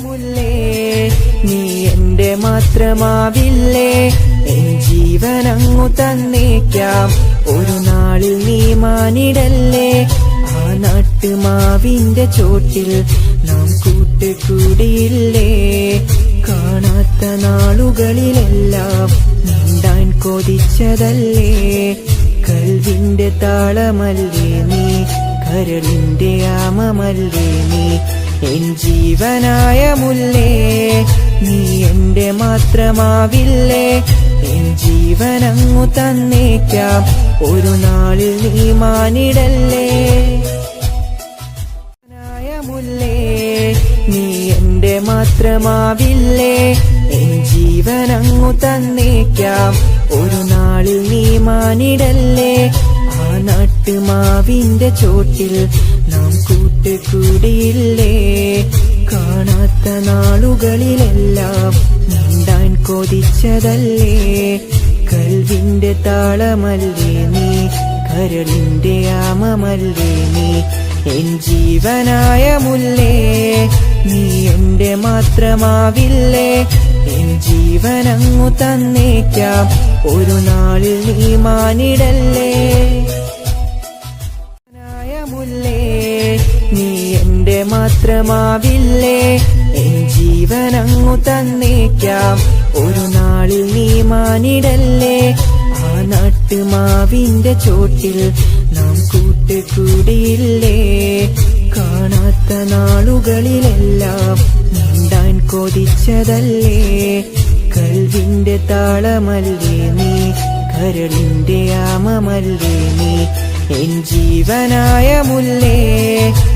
മുല്ലേ നീ എന്റെ മാത്രമാവില്ലേ എൻ ജീവനങ്ങു തന്നേക്കാം ഒരു നാളിൽ നീ മാനിടല്ലേ ആ നാട്ടുമാവിന്റെ ചോട്ടിൽ നാം കൂട്ടുകൂടിയില്ലേ കാണാത്ത നാളുകളിലെല്ലാം നീണ്ടാൻ കൊതിച്ചതല്ലേ കൽവിന്റെ താളമല്ലേ നീ കരളിന്റെ ആമമല്ലേ നീ എൻ ജീവനായ മുല്ലേ നീ എന്റെ മാത്രമാവില്ലേ എൻ ജീവനങ്ങു തന്നേക്കാം ഒരു നാളിൽ നീ മാനിടല്ലേ മുല്ലേ നീ എന്റെ മാത്രമാവില്ലേ എൻ ജീവനങ്ങു തന്നേക്കാം ഒരു നാളിൽ നീ മാനിടല്ലേ ആ നാട്ടുമാവിന്റെ ചോട്ടിൽ നാം കൂട്ടുകൂടിയില്ലേ കാണാത്ത നാളുകളിലെല്ലാം നീണ്ടാൻ കൊതിച്ചതല്ലേ കൽവിന്റെ താളമല്ലേ നീ കരളിന്റെ ആമമല്ലേ നീ എൻ ജീവനായ മുല്ലേ നീ എന്റെ മാത്രമാവില്ലേ എൻ ജീവനങ്ങു തന്നേക്കാം ഒരു നാളിൽ നീ മാനിടല്ലേ മുല്ലേ നീ എന്റെ മാത്രമാവില്ലേ എൻ ജീവനങ്ങു തന്നേക്കാം ഒരു നാളിൽ നീ മാനിടല്ലേ ആ നാട്ടുമാവിന്റെ ചോട്ടിൽ നാം കൂട്ടുകൂടിയില്ലേ കാണാത്ത നാളുകളിലെല്ലാം നീണ്ടാൻ കൊതിച്ചതല്ലേ കൽവിന്റെ താളമല്ലേ നീ കരളിന്റെ ആമമല്ലേ നീ എൻ ജീവനായ മുല്ലേ നീ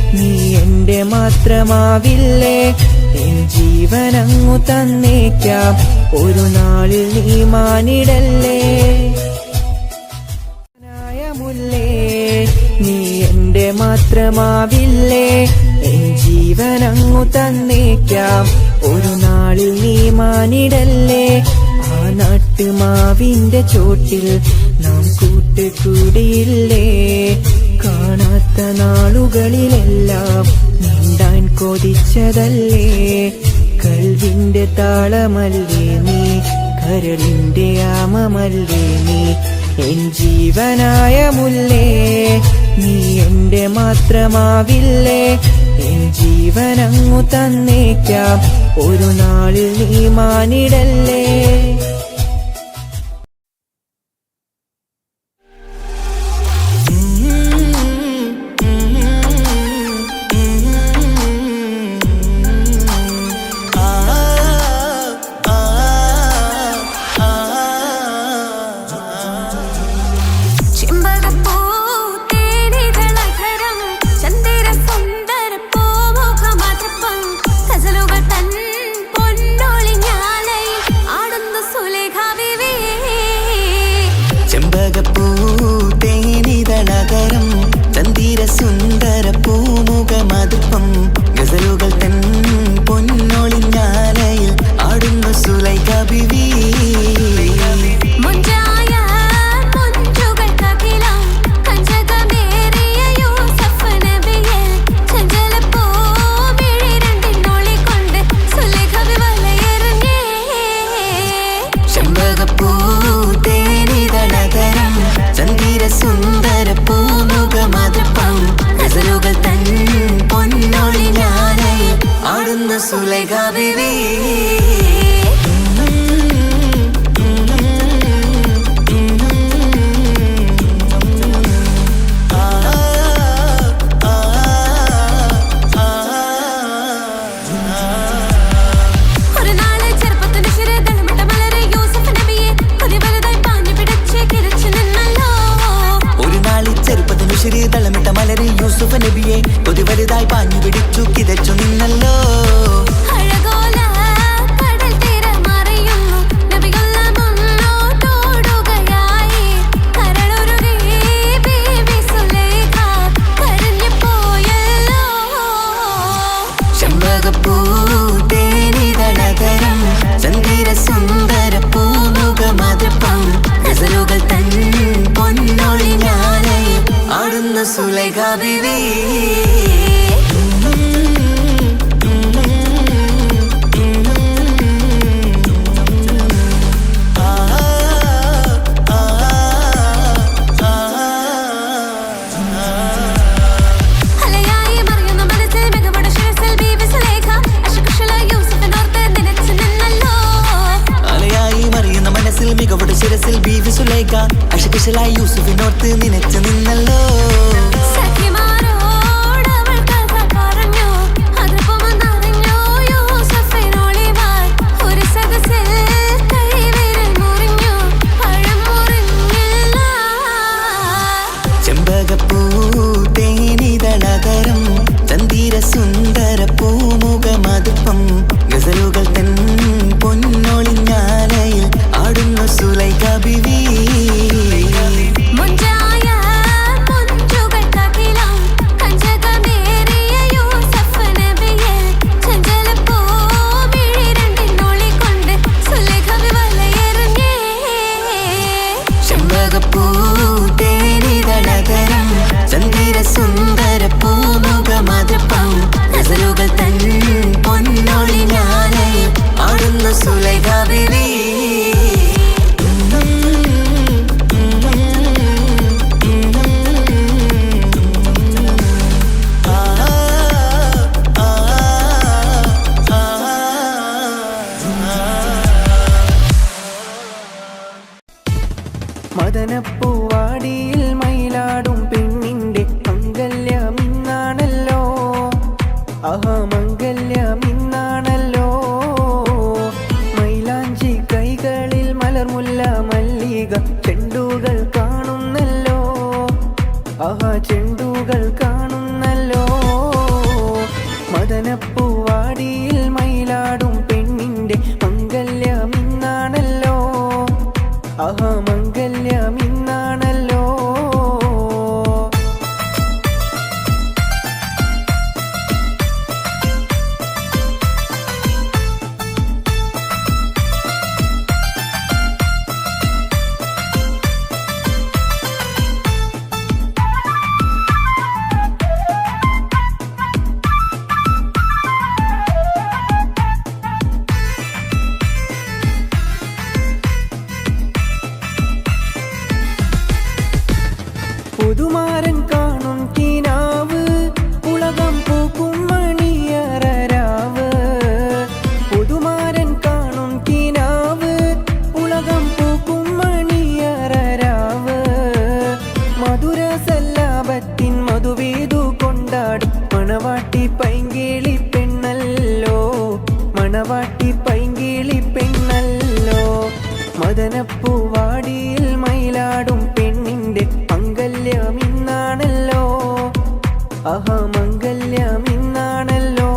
എന്റെ മാത്രമാവില്ലേ എൻ ജീവനങ്ങു തന്നേക്കാം ഒരു നാളിൽ നീ മാനിടല്ലേ മുല്ലേ നീ എന്റെ മാത്രമാവില്ലേ എൻ ജീവനങ്ങു തന്നേക്കാം ഒരു നാളിൽ നീ മാനിടല്ലേ ആ നാട്ടുമാവിന്റെ ചോട്ടിൽ നാം കൂട്ടുകൂടിയില്ലേ കാണാത്ത നാളുകളിലെല്ലാം നീണ്ടാൻ കൊതിച്ചതല്ലേ കൽവിന്റെ താളമല്ലേ നീ കരളിന്റെ ആമമല്ലേ നീ എൻ ജീവനായ മുല്ലേ നീ എന്റെ മാത്രമാവില്ലേ എൻ ജീവനങ്ങു തന്നേക്കാം ഒരു നാളിൽ നീ മാനിടല്ലേ സുലൈഖ ബീവി സ്പെഷ്യലായി യൂസുഫിനോർത്ത് നിനച്ചു നിന്നല്ലോ. ചെമ്പകപ്പൂ തേനിതളതരം ചന്ദിര സുന്ദര പൂമുഖമതുപ്പം ഗസലുകൾ തൻ പൊന്നൊളിഞ്ഞാലയിൽ ആടുന്നു സുലൈഖ ബിവി. ചെമ്പകപ്പൂ തേനിതളതരം ചന്ദിര സുന്ദര പൂമുഖമതുപ്പം ഗസലുകൾ തൻ പൊന്നൊളിഞ്ഞാലയിൽ ആടുന്നു സുലൈഖ ബിവി. മദനപ്പൂവാടിയിൽ മയിലാടും പെണ്ണിന്റെ മംഗല്യമിന്നാണല്ലോ. മംഗല്യമിന്നാണല്ലോ. മൈലാഞ്ചി കൈകളിൽ മലർമുല്ല മല്ലിക ചെണ്ടുകൾ കാണുന്നല്ലോ. ചെണ്ടുകൾ കാണുന്നല്ലോ. മദനപ്പൂവാടിയിൽ മയിലാടും പെണ്ണിന്റെ മംഗല്യമിന്നാണല്ലോ. മംഗല്യമിന്നാണല്ലോ. പുതുമാരൻ കാണും കിനാവ് ഉലകം പൂക്കും മണിയറരാവ്. പുതുമാരൻ കാണും കിനാവ് ഉലകം പൂക്കും മണിയറരാവ്. മധുര സല്ലാപത്തിൻ മധുവേദു കൊണ്ടാടും മണവാട്ടി പൈങ്കിളി പെണ്ണല്ലോ. മണവാട്ടി പൈങ്കിളി പെണ്ണല്ലോ. മദനപ്പൂവാടിയിൽ മയിലാടും പെണ്ണിന്റെ മംഗല്യമിന്നാണല്ലോ. മംഗല്യമിന്നാണല്ലോ.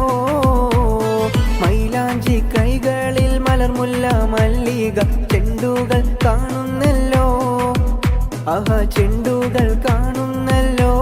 മൈലാഞ്ചി കൈകളിൽ മലർമുല്ല മല്ലിക ചെണ്ടുകൾ കാണുന്നല്ലോ. ചെണ്ടുകൾ കാണുന്നല്ലോ.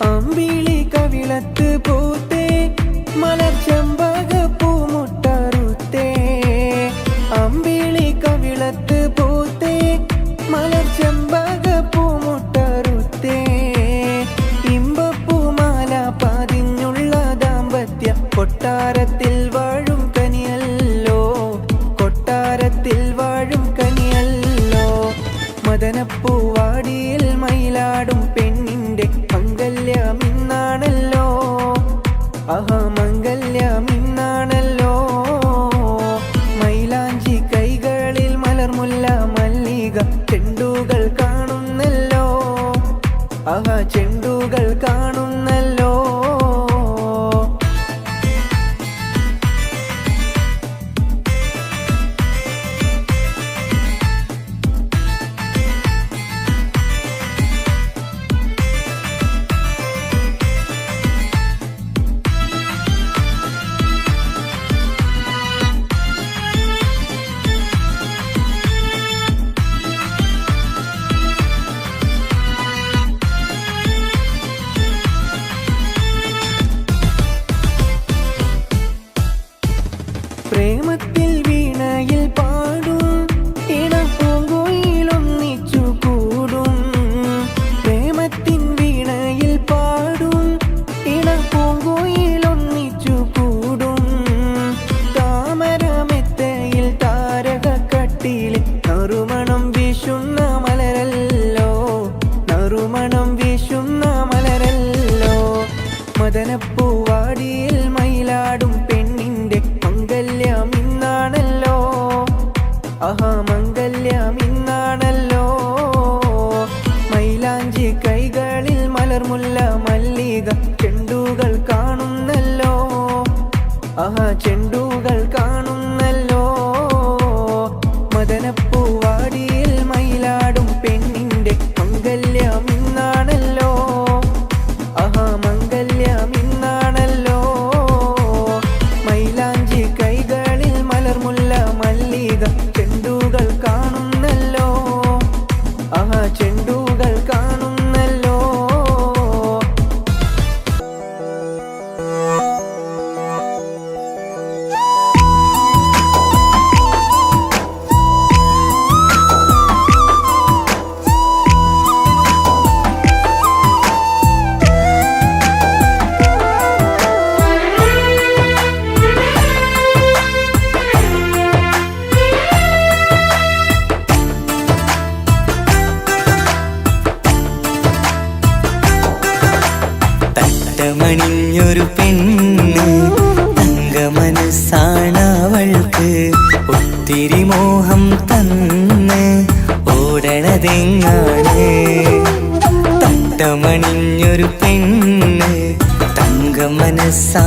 അമ്പിളി കവിളത്ത് പൂത്തേ മലർച്ചെമ്പക പൂമുട്ടറുത്തേ. അമ്പിളി കവിളത്ത് പൂത്തേ മലർച്ചെമ്പക പൂമുട്ടറുത്തേ. ഇമ്പപ്പൂമാല പതിഞ്ഞുള്ള ദാമ്പത്യ കൊട്ടാരത്തിൽ വാഴും കനിയല്ലോ. കൊട്ടാരത്തിൽ വാഴും കനിയല്ലോ. മദനപ്പൂവാടിയിൽ മയിലാടും പെണ്ണിന്റെ മംഗല്യമിന്നാണല്ലോ. മംഗല്യമിന്നാണല്ലോ. മൈലാഞ്ചി കൈകളിൽ മലർമുല്ല മല്ലിക ചെണ്ടുകൾ കാണും മദനപ്പൂവാടിയിൽ മയിലാടും പെണ്ണിന്റെ മംഗല്യം ഇന്നാണല്ലോ. ആഹാ മംഗല്യം ഇന്നാണല്ലോ. മൈലാഞ്ചി കൈകളിൽ മലർമുല്ല മല്ലിക ചെണ്ടുകൾ കാണുന്നല്ലോ. ആഹാ ചെണ്ടുകൾ കാണുന്നല്ലോ. മദനപ്പൂവാടിയിൽ മയിലാടും പെണ്ണിന്റെ മംഗല്യം ഇന്നാണല്ലോ. ആഹാ മംഗല്യം ഇന്നാണല്ലോ. മൈലാഞ്ചി കൈകളിൽ മലർമുല്ല മല്ലിക ചെണ്ടുകൾ കാണുന്നല്ലോ. ആഹാ ചെണ്ടുകൾ കാണുന്നല്ലോ. തട്ടമണിഞ്ഞൊരു പെണ്ണ് തങ്കമനസ്സാണവൾക്ക്. ഒത്തിരി മോഹം തന്ന് ഓടണതെങ്ങാണ്. തട്ടമണിഞ്ഞൊരു പെണ്ണ് തങ്കമനസ്സാണവൾക്ക്.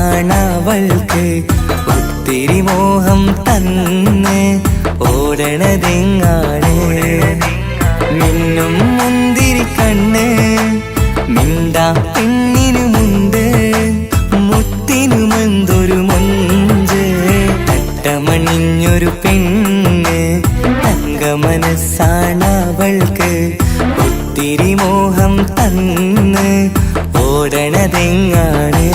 ഒത്തിരി മോഹം തന്ന് ഓടണതെങ്ങാണ്. മിന്നും മുന്തിരി കണ്ണ് മിണ്ടാ പെണ്ണിനുമുണ്ട്. മുത്തിനുമെന്തൊരു മൊഞ്ച്. തട്ടമണിഞ്ഞൊരു പെണ്ണ് തങ്കമനസ്സാണവൾക്ക്. ഒത്തിരി മോഹം തന്ന് ഓടണതെങ്ങാണ്.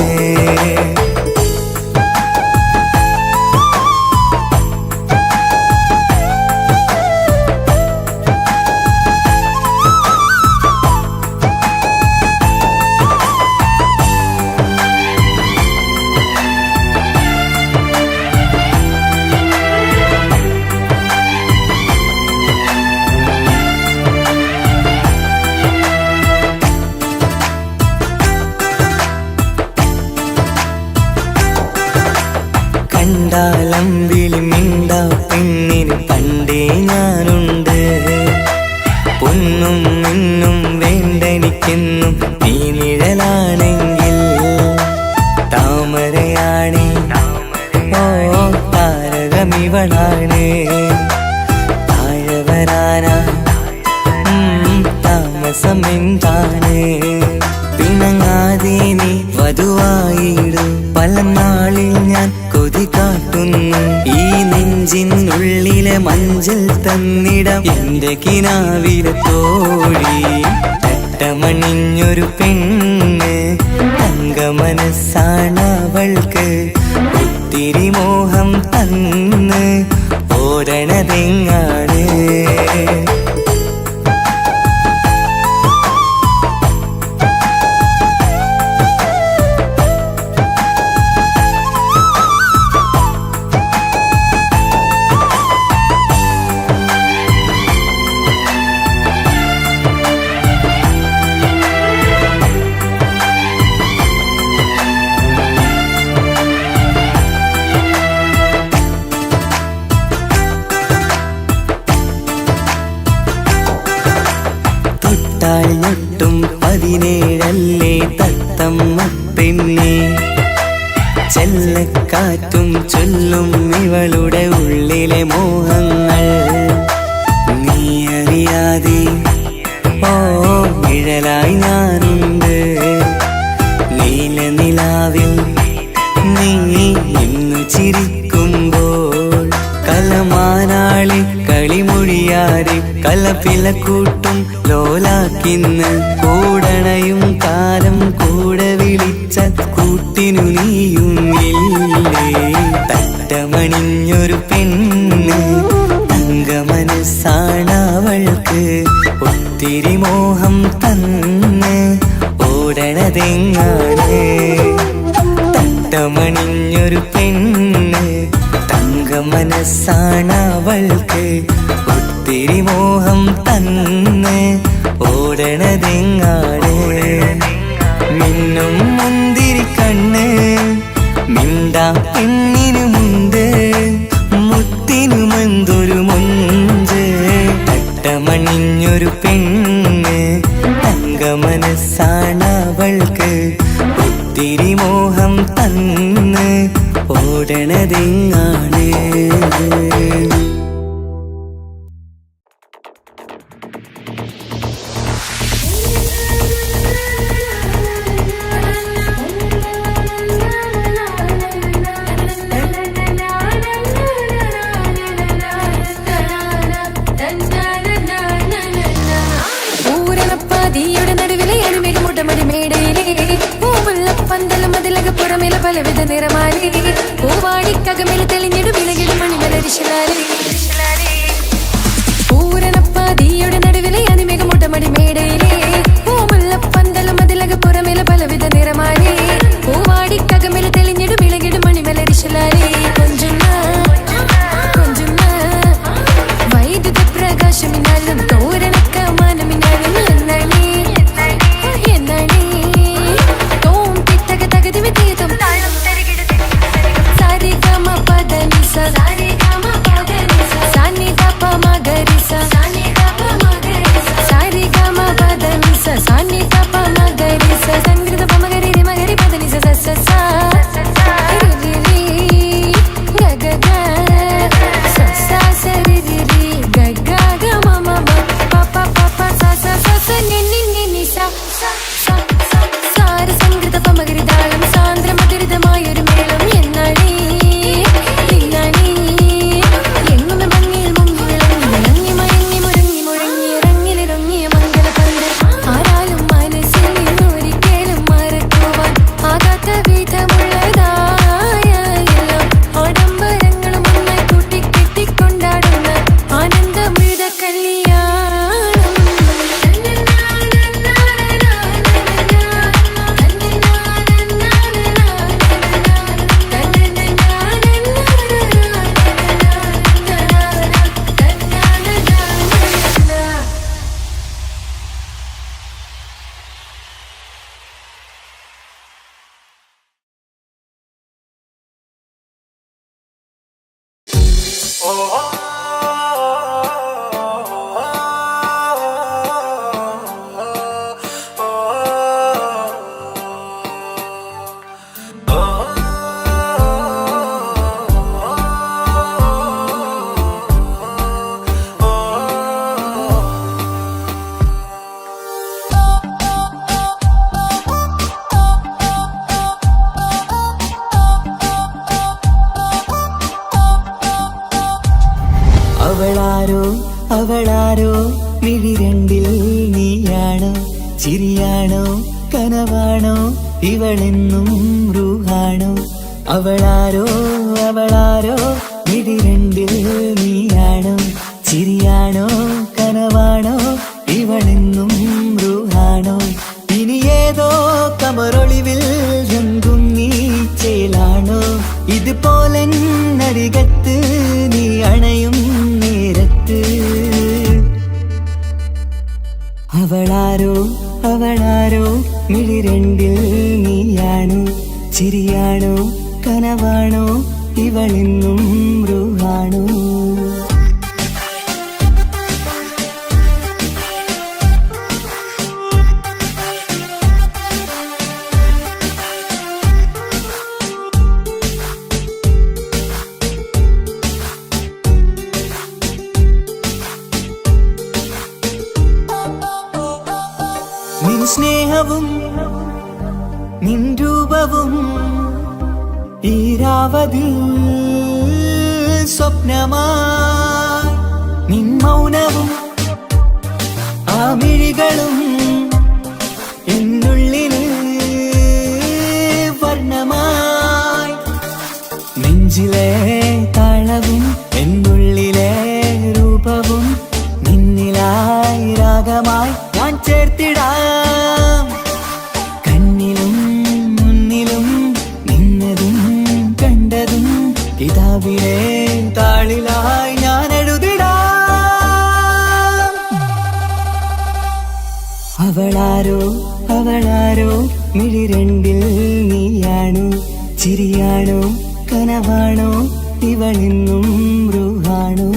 കണ്ടാലമ്പിളി മിണ്ടാ പെണ്ണിന് പണ്ടേ ഞാനുണ്ട്. പൊന്നും മിന്നും വേണ്ടെനിക്കെന്നും നീ നിഴലാണെങ്കിൽ. താമരയാണേ ഓ താരകമിവളാണ്. താഴെ വരാനാ താമസം എന്താണ്. പിണങ്ങാതെ നീ വധുവായിടും. പല നാളിൽ ഞാൻ കൊതി കാട്ടുന്നു. ഈ നെഞ്ചിനുള്ളിലെ മഞ്ചൽ തന്നിടം എന്റെ കിനാവിലെ തോഴി. തട്ടമണിഞ്ഞൊരു പെണ്ണ് തങ്കമനസ്സാണവൾക്ക്. ഒത്തിരി മോഹം തന്ന് ഓടണതെങ്ങാണ്. ഞൊട്ടും 17 തത്തമ്മ പെണ്ണെ. ചെല്ലക്കാറ്റും ചൊല്ലും ഇവളുടെ ഉള്ളിലെ മോഹങ്ങൾ. നീ അറിയാതെ ഓ നിഴലായി ഞാനുണ്ട്. നീലനിലാവിൽ നീ ഇന്നു ചിരിക്കുമ്പോൾ. കലമാനാളി കളിമൊഴിയാതെ കലപിലക്കൂട്ടും ലോലാക്കിന്ന്. കൂടണയും കാലം കൂടെ വിളിച്ച കൂട്ടിനു നീയും ഇല്ലേ. തട്ടമണിഞ്ഞൊരു പെണ്ണ് തങ്കമനസ്സാണവൾക്ക്. ഒത്തിരി മോഹം തന്ന് ഓടണതെങ്ങാണ്. തട്ടമണിഞ്ഞൊരു പെണ്ണ് തങ്കമനസ്സാണവൾക്ക്. ഒത്തിരി മോഹം തന്ന് ഓടണതെങ്ങാണ്. മിന്നും മുന്തിരി എന്താ പെണ്ണിനുമുണ്ട് മുത്തിനുമെന്തൊരു മൊഞ്ച് തട്ടമണിഞ്ഞൊരു പെണ്ണ് തങ്കമനസ്സാണവൾക്ക് ഒത്തിരി മോഹം തന്ന് ഓടണതെങ്ങാണ് പലവിധ നിറമാലി പൂവാടിക്കകമിൽ തെളിഞ്ഞിടും വിലകിടും മണിമലരിശലാലി പൂരണപ്പാതിയുടെ നടുവിലെ അനിമേക മുട്ടമടി മേടയിലെ പൂമുല്ലപ്പന്തലും അതിലക പുറമില പലവിധ നിറമാലി പൂവാടിക്കകമിൽ തെളിഞ്ഞിടും വിലകിടും മണിമലരിശലാലി കൊഞ്ചുന്ന വൈദ്യുത പ്രകാശമിനാലും തോരണക്ക മാനമിനാലും എന്നാണി അവളാരോ മിഴിരണ്ടിൽ നീയാണോ ചിരിയാണോ കനവാണോ ഇവളെന്നും റൂഹാണോ അവളാരോ മിഴിരണ്ടിൽ നീയാണോ ചിരിയാണോ കനവാണോ ഇവളെന്നും റൂഹാണോ ഇനി ഏതോ കമറൊളിവിൽ രംഗും നീ ചേലാണോ ഇതുപോലെ നരികത്ത് നീ അണയും നേരത്ത് അവളാരോ മിഴിരണ്ടിൽ നീയാണോ ചിരിയാണോ കനവാണോ ഇവളെന്നും റൂഹാണോ നിൻ സ്നേഹവും നിൻ രൂപവും ഈരാവതിൽ സ്വപ്നമായി നിൻ മൗനവും ആ മിഴികളും എന്നുള്ളിൽ വർണ്ണമായി നെഞ്ചിലെ താളവും എന്നുള്ളിലെ രൂപവും നിന്നിലായി രാഗമായി ഞാൻ ചേർത്തിടാം കണ്ണിലും മുന്നിലും നിന്നതും കണ്ടതും കിതാബിലെ താളിലായി ഞാൻ എഴുതിടാം അവളാരോ മിഴിരണ്ടിൽ നീയാണോ ചിരിയാണോ കനവാണോ ഇവളിന്നും റൂഹാണോ?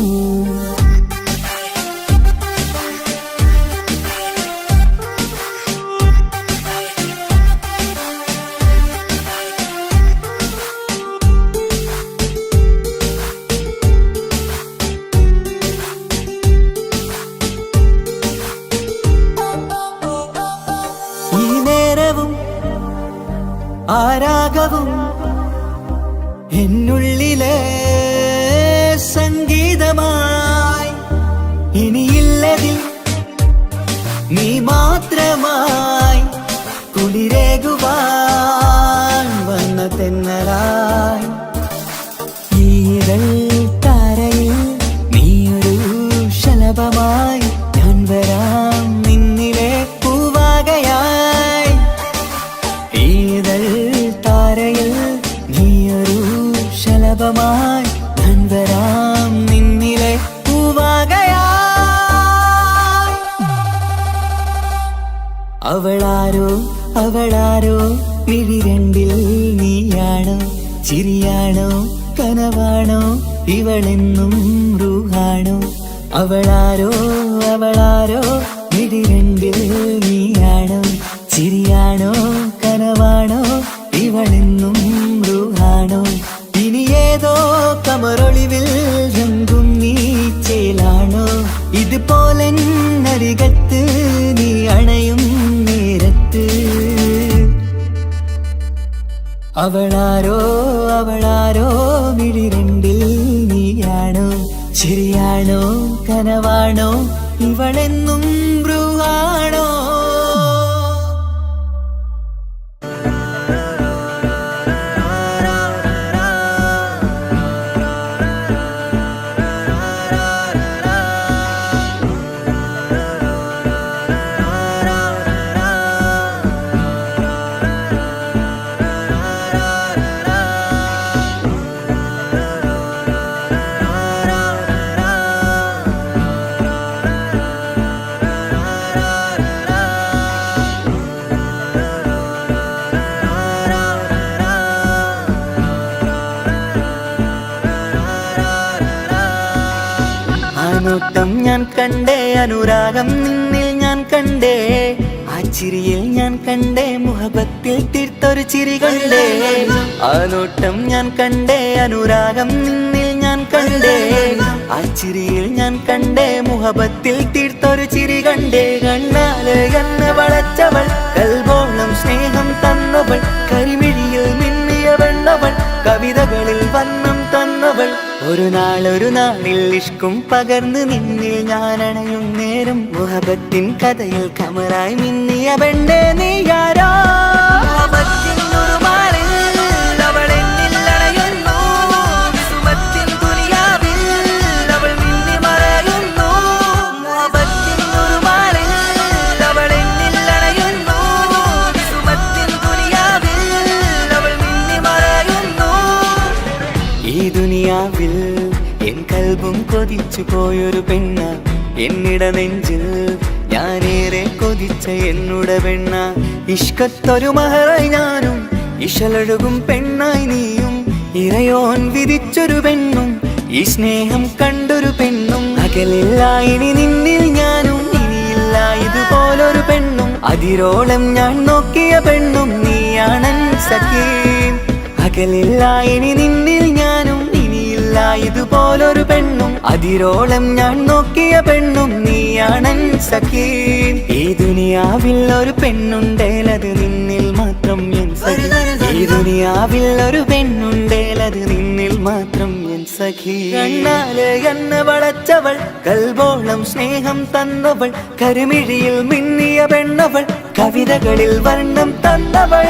ഈ നേരവും ആരാഗവും എന്നുള്ളിലെ സംഗീതമായി, ഇനിയില്ലതിൽ നീ മാത്രമായി കുളിരേകുവാൻ വന്ന തെന്നലായി. ഈതൾ താരയിൽ നീയൊരു ശലഭമായി, ഞാൻ വരാം നിന്നിലെ പൂവാകയായി. ഈതൾ താരയിൽ നീയൊരു ശലഭമായി, ഞാൻ വരാം നിന്നിലെ പൂവാകയായി. അവളാരോ അവളാരോ മിഴിരണ്ടിൽ നീയാണോ? ചിരിയാണോ കനവാണോ ഇവളെന്നും റൂഹാണോ? അവളാരോ അവളാരോ മിഴിരണ്ടിൽ നീയാണോ? ചിരിയാണോ കനവാണോ ഇവളെന്നും റൂഹാണോ? ഇനി ഏതോ കമറൊളിവിൽ രംഗും നീ ചേലാണോ? ഇതുപോലെ നരികത്ത് നീ അണയും നേരത്ത്. അവളാരോ അവളാരോ മിഴിരണ്ടിൽ നീയാണോ? ശരിയാണോ കനവാണോ ഇവളെന്നും ബ്രൂവാണോ? നോട്ടം ഞാൻ കണ്ടേ, അനുരാഗം നിന്നിൽ ഞാൻ കണ്ടേ, ആ ചിരിയിൽ ഞാൻ കണ്ടേ, മുഹബത്തിൽ തീർത്തൊരു ചിരി കണ്ടേ. ആ നോട്ടം ഞാൻ കണ്ടേ, അനുരാഗം നിന്നിൽ ഞാൻ കണ്ടേ, ആ ചിരിയിൽ ഞാൻ കണ്ടേ, മുഹബത്തിൽ തീർത്തൊരു ചിരി കണ്ടേ. കണ്ണാല് എന്നെ വളച്ചവൾ, കൽബോളം സ്നേഹം തന്നവൾ, കരിമിഴിയിൽ മിന്നിയ വെണ്ണവൾ, കവിതകളിൽ വന്നം തന്നവൾ. ഒരു നാളിൽ ഇഷ്കും പകർന്ന് നിന്നിൽ ഞാൻ അണയും നേരം, മുഹബത്തിൻ കഥയിൽ കമറായി മിന്നിയ പെണ്ണേ നീയാരോ? ഈ ദുനിയാവിൽ എൻ കൽബും കൊതിച്ചു പോയൊരു പെണ്ണ, എന്നിട നെഞ്ചിൽ ഞാനേറെ കൊതിച്ച എന്നുട പെണ്ണ. ഇഷ്കത്തൊരു മഹറായി ഞാനും, ഇശലൊഴുകും പെണ്ണായി നീയും, ഇറയോൻ വിധിച്ചൊരു പെണ്ണും, ഈ സ്നേഹം കണ്ടൊരു പെണ്ണും. അകലില്ല ഇനി നിന്നിൽ ഞാനും, ഇനിയില്ല ഇതുപോലൊരു പെണ്ണും. അതിരോളം ഞാൻ നോക്കിയ പെണ്ണും നീയാണൻ സഖീ. അകലില്ല ഇനി നിന്നിൽ ഞാനും, ഇനിയില്ല ഇതുപോലൊരു പെണ്ണും. അതിരോളം ഞാൻ നോക്കിയ പെണ്ണും നീയാണൻ സഖീ. ഈ ദുനിയാവിൽ ഒരു പെണ്ണുണ്ടേലത് നിന്നിൽ മാത്രം എൻ സഖി. ഈ ദുനിയാവിൽ ഒരു പെണ്ണുണ്ടേലത് നിന്നിൽ മാത്രം എൻ സഖി. കണ്ണാല് എന്നെ വളച്ചവൾ, കൽബോളം സ്നേഹം തന്നവൾ, കരിമിഴിയിൽ മിന്നിയ പെണ്ണവൾ, കവിതകളിൽ വർണ്ണം തന്നവൾ.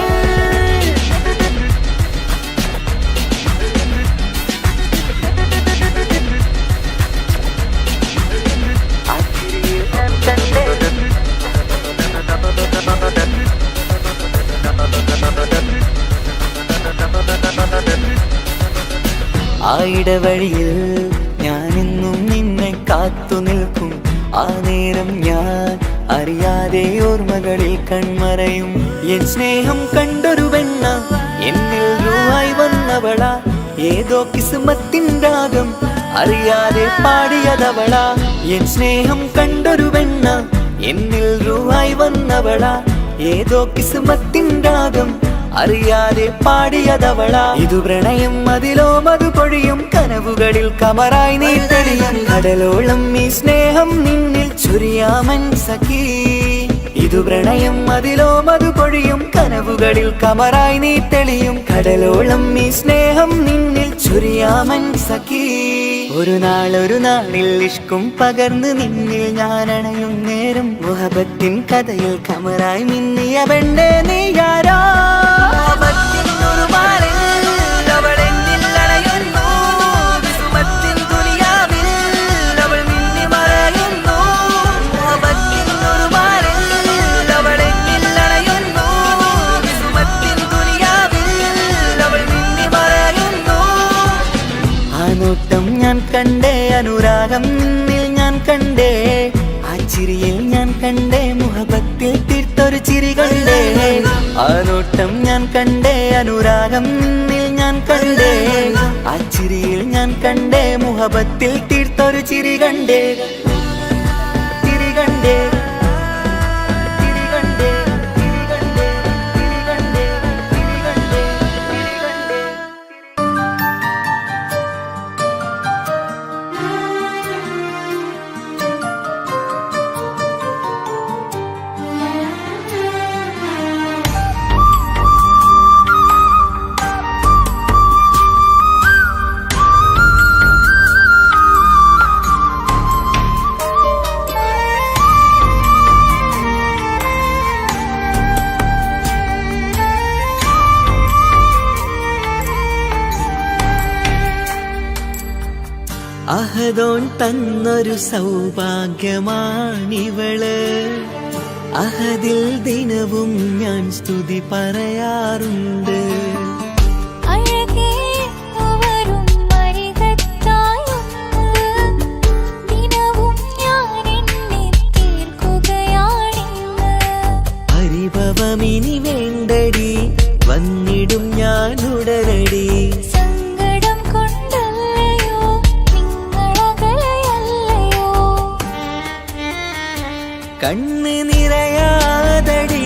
ആ ഇടവഴിയിൽ ഞാനെന്നും നിന്നെ കാത്തു നിൽക്കും. ആ നേരം ഞാൻ അറിയാതെ ഓർമ്മകളിൽ കൺമറയും. എൻ സ്നേഹം കണ്ടൊരു പെണ്ണ, എന്നിൽ രൂപായി വന്നവളാ, ഏതോ കിസ്മത്തിൻ രാഗം അറിയാതെ പാടിയതവള എൻ സ്നേഹം കണ്ടൊരു വെണ്ണ എന്നിൽ രൂപായി വന്നവള ഏതോ കിസ്മത്തിൻ രാഗം അറിയാതെ പാടിയതവള ഇതു പ്രണയം അതിലോ മധു പൊഴിയും കനവുകളിൽ കമറായി നീ തെളിയും കടലോളം ഈ സ്നേഹം നിന്നിൽ ചൊരിയാമൻ സഖി ഇതു പ്രണയം അതിലോ മധു പൊഴിയും കനവുകളിൽ കമറായി നീ തെളിയും കടലോളം ഈ സ്നേഹം നിന്നിൽ ചൊരിയാമൻ സഖി ഒരു നാളിൽ ഇഷ്കും പകർന്ന് നിന്നിൽ ഞാൻ അണയും നേരം മുഹബത്തിൻ കഥയിൽ കമറായി മിന്നിയ പെണ്ണേ നീയാരാ നോട്ടം ഞാൻ കണ്ടേ അനുരാഗം നിന്നിൽ ഞാൻ കണ്ടേ ആ ചിരിയിൽ ഞാൻ കണ്ടേ മുഹബത്തിൽ തീർത്തൊരു ചിരി കണ്ടേ ആ നോട്ടം ഞാൻ കണ്ടേ അനുരാഗം നിന്നിൽ ഞാൻ കണ്ടേ ആ ചിരിയിൽ ഞാൻ കണ്ടേ മുഹബത്തിൽ തീർത്തൊരു ചിരി കണ്ടേ ചിരി കണ്ടേ ചിരി കണ്ടേ ചിരി കണ്ടേ ചിരി കണ്ടേ ചിരി കണ്ടേ ചിരി കണ്ടേ അഹദോൻ തന്നൊരു സൗഭാഗ്യമാണിവള് അഹദിൽ ദിനവും ഞാൻ സ്തുതി പറയാറുണ്ട് പരിഭവമിനി വേണ്ടടി വന്നിടും ഞാൻ ഉടനടി കണ്ണ് നിറയാതടി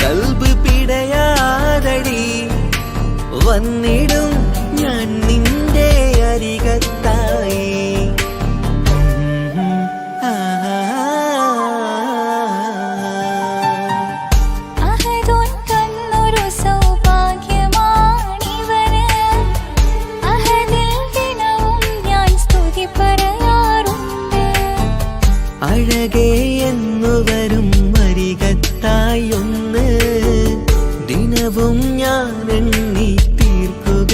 കൽബ് പിടയാതടി വന്നിടും ഞാൻ നിന്റെ അരികത്തായി അഴകേ എന്നു വരും അരികത്തായി ഒന്ന് ദിനവും ഞാൻ എണ്ണി തീർക്കുക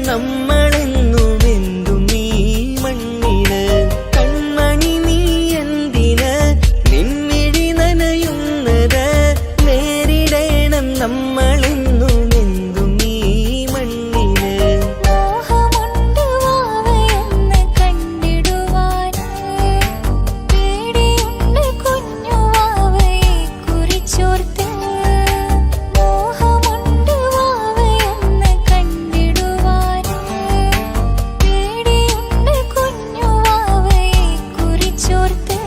നമ്മളെന്നുമെന്തും നീ മണ്ണിന്. കൺമണി നീ എന്തിന് നിൻമിഴി നനയുന്നത്? നേരിടേണം നമ്മളെന്നുമെന്തും നീ മണ്ണിന്. മോഹമുണ്ട് വാവയൊന്ന് കണ്ടിടുവാന്, പേടിയുണ്ട് കുഞ്ഞു വാവയെ കുറിച്ചോർത്ത്. മോഹമുണ്ട് വാവയൊന്ന് കണ്ടിടുവാന്, പേടിയുണ്ട് കുഞ്ഞു വാവയെ കുറിച്ചോർത്ത്.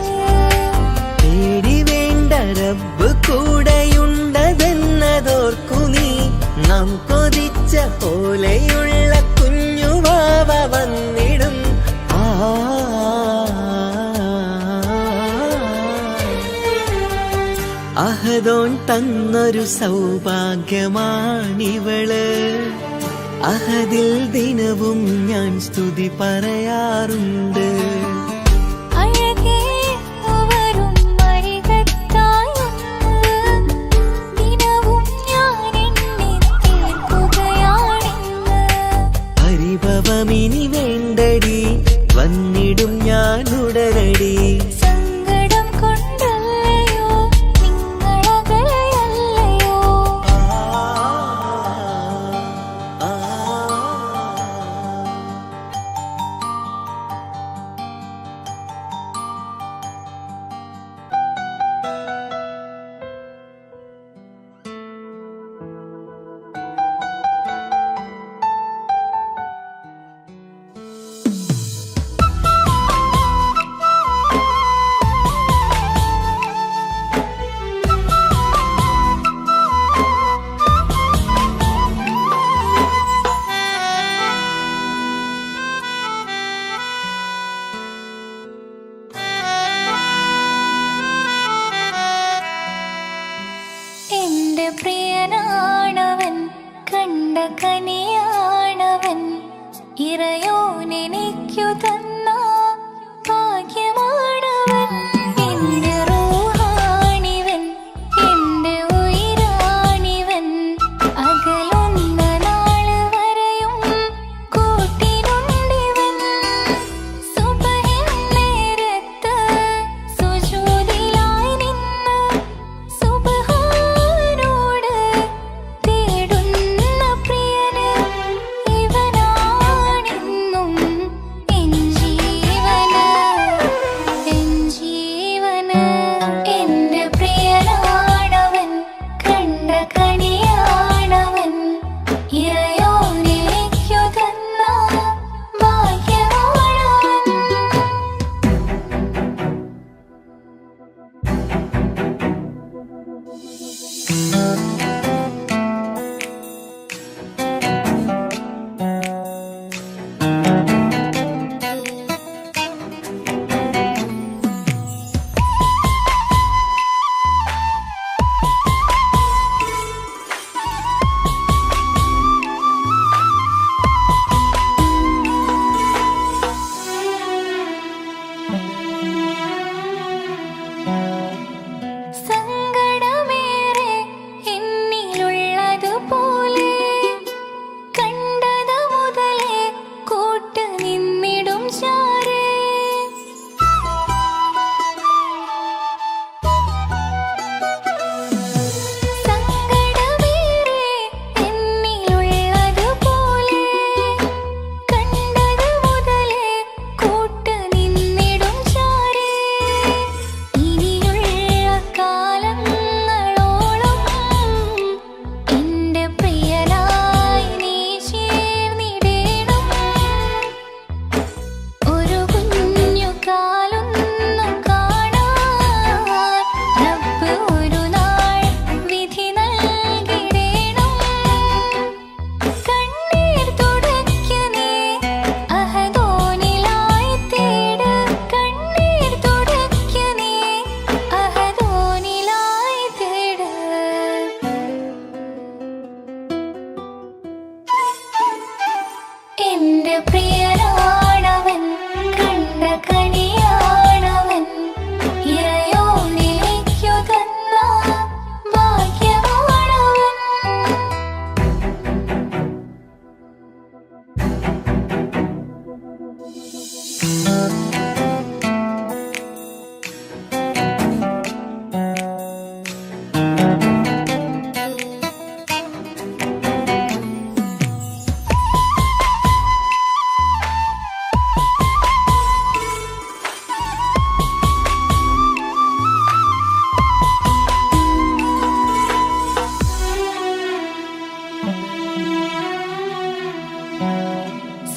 പേടി വേണ്ട, റബ്ബ് കൂടെയുണ്ടതെന്നതോർക്കു നീ. നാം കൊതിച്ച പോലെയുള്ള കുഞ്ഞുവാവ വന്നിടും. അഹദോൻ തന്നൊരു സൗഭാഗ്യമാണിവള്. അഹദിൽ ദിനവും ഞാൻ സ്തുതി പറയാറുണ്ട്. അഴകേ അവരും അരികത്തായൊന്ന് ദിനവും ഞാൻ എണ്ണി തീർക്കുകയാണിന്ന്. പരിഭവമിനി വേണ്ടടി, വന്നിടും ഞാൻ ഉടനടി. സങ്കടം കൊണ്ടല്ലയോ നിങ്ങളകലെയല്ലയോ? എന്റെ പ്രിയനാണവൻ, കണ്ട കനിയാണവൻ, ഇറയോനെനിക്കു തന്ന ഭാഗ്യമാണവൻ. എന്റെ റൂഹാണിവൻ, എന്റെ ഉയിരാണിവൻ, അകലുന്ന നാള് വരെയും കൂട്ടിനുണ്ടിവൻ. സുബഹിൻ നേരത്ത് സുജൂദിലായി നിന്ന് സുബ്ഹാനോട് തേടുന്ന പ്രിയന് ഇവനാണെന്നും എൻ ജീവന്, എൻ ജീവന്. എന്റെ പ്രിയനാണവൻ, കണ്ട കനിയാണവൻ, ഇറയോനെനിക്കു തന്ന ഭാഗ്യമാണവൻ. സങ്കടമേറെ എന്നിലുള്ളതുപോലെ കണ്ടത് മുതലേ കൂട്ട് നിന്നിടും ചാരേ. സങ്കടമേറെ എന്നിലുള്ളതുപോലെ കണ്ടത് മുതലേ കൂട്ട് നിന്നിടും ചാരേ. ഇനിയുള്ള കാലങ്ങളോളം എന്റെ പ്രിയനായി നീ ചേർന്നിടേണം. ഒരു കുഞ്ഞു കാലൊന്നു കാണാൻ റബ്ബ് ഒരു നാൾ വിധി നൽകിടേണം. കണ്ണീർ തുടയ്ക്ക നീ അഹദോനിലായി തേട്, കണ്ണീർ തുടയ്ക്ക നീ അഹദോനിലായി തേട്. എന്റെ പ്രിയനാണവൻ, കണ്ട കനിയാണവൻ, ഇറയോനെനിക്കു തന്ന ഭാഗ്യമാണവൻ.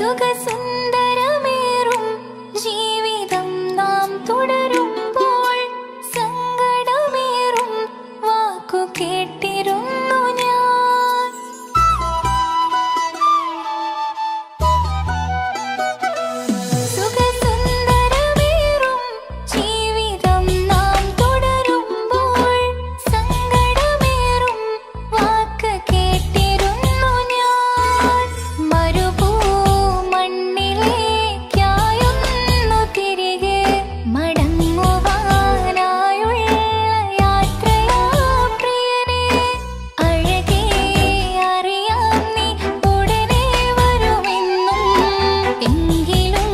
സുഖസുന്ദരമേറും ജീവിതം നാം തുടരുമ്പോൾ സങ്കടമേറും വാക്കു കേട്ടിരുന്നു ഞാൻ. സുഖസുന്ദരമേറും ജീവിതം നാം തുടരുമ്പോൾ സങ്കടമേറും വാക്ക് കേട്ടിരുന്നു ഞാൻ. മരുഭൂമണ്ണിലേക്കായൊന്നു തിരികെ മടങ്ങുവാനായുള്ള യാത്രയാ പ്രിയനേ. അഴകേ അറിയാം നീ ഉടനെ വരുമെന്നും. എങ്കിലും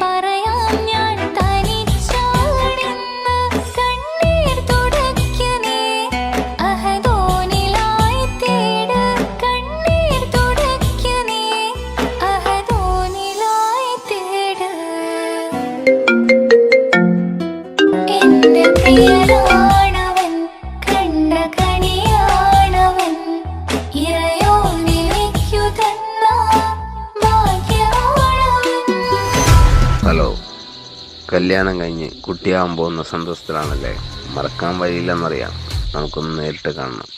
പറയാം ഞാൻ തനിച്ചാണെന്ന്. കണ്ണീർ തുടയ്ക്ക് നീ അഹദോനിലായി തേട്. കണ്ണീർ തുടയ്ക്ക് നീ അഹദോനിലായി തേട്. എന്റെ പ്രിയനാണവൻ, കണ്ട കണിയാണവൻ, ഇറയോനിലേക്കു തന്ന ഭാഗ്യമാണവൻ. ഹലോ, കല്യാണം കഴിഞ്ഞ് കുട്ടിയാവാൻ പോകുന്ന സന്തോഷത്തിലാണല്ലേ? മറക്കാൻ വഴിയില്ലെന്നറിയാം. നമുക്കൊന്ന് നേരിട്ട് കാണണം.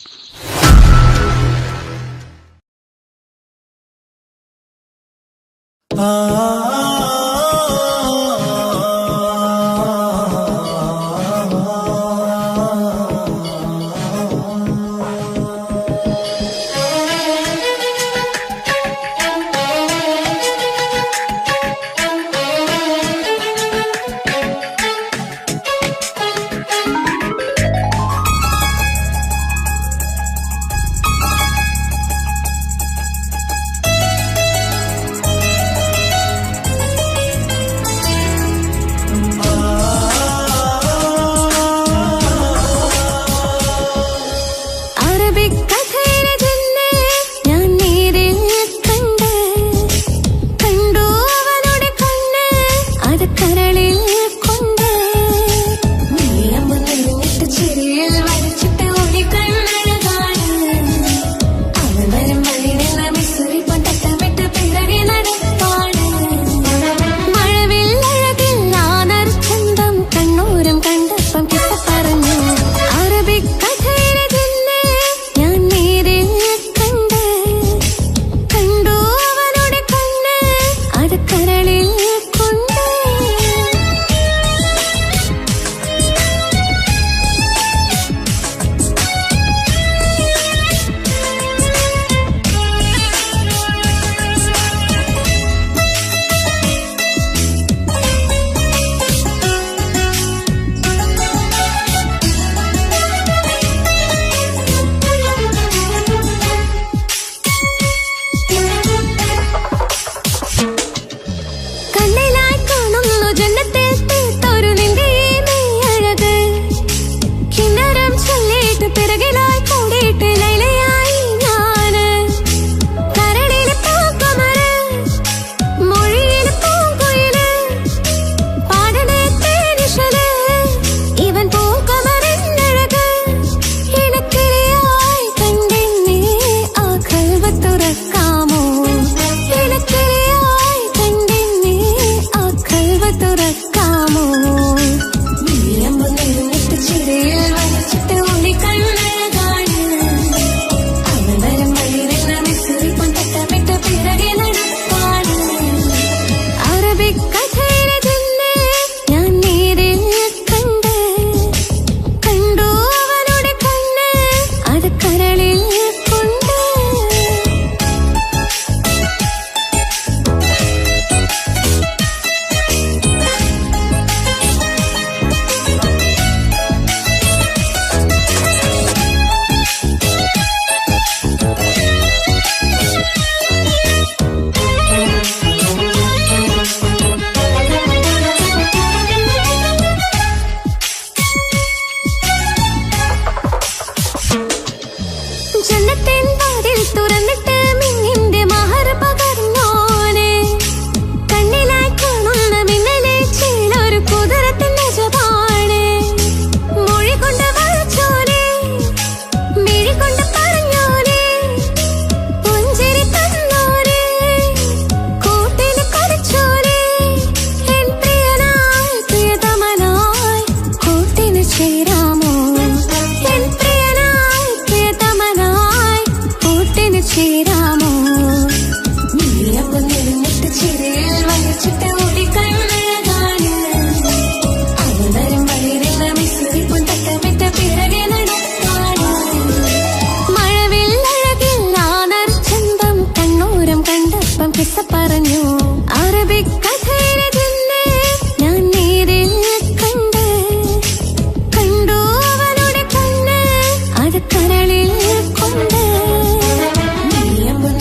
കാണാമോ നീയമ്പം നിറഞ്ഞിട്ട് ചിരിയിൽ വരച്ചിട്ട് ഓടി കണ്ണഴകാണ് അവതരം വഴിരുന്ന മിസ്രിപ്പും തട്ടമിട്ട പിറകെ നടക്കാണ് മഴവില്ലഴകിൽ നാദർ ചന്തം കണ്ണൂരം കണ്ടപ്പം കിസ്സ പറഞ്ഞു അറബിക് കഥയിലെ ജിന്നെ ഞാൻ നേരിൽ കണ്ടു അവളുടെ കണ്ണ് അത് കരളിൽ കൊണ്ട് നീയമ്പം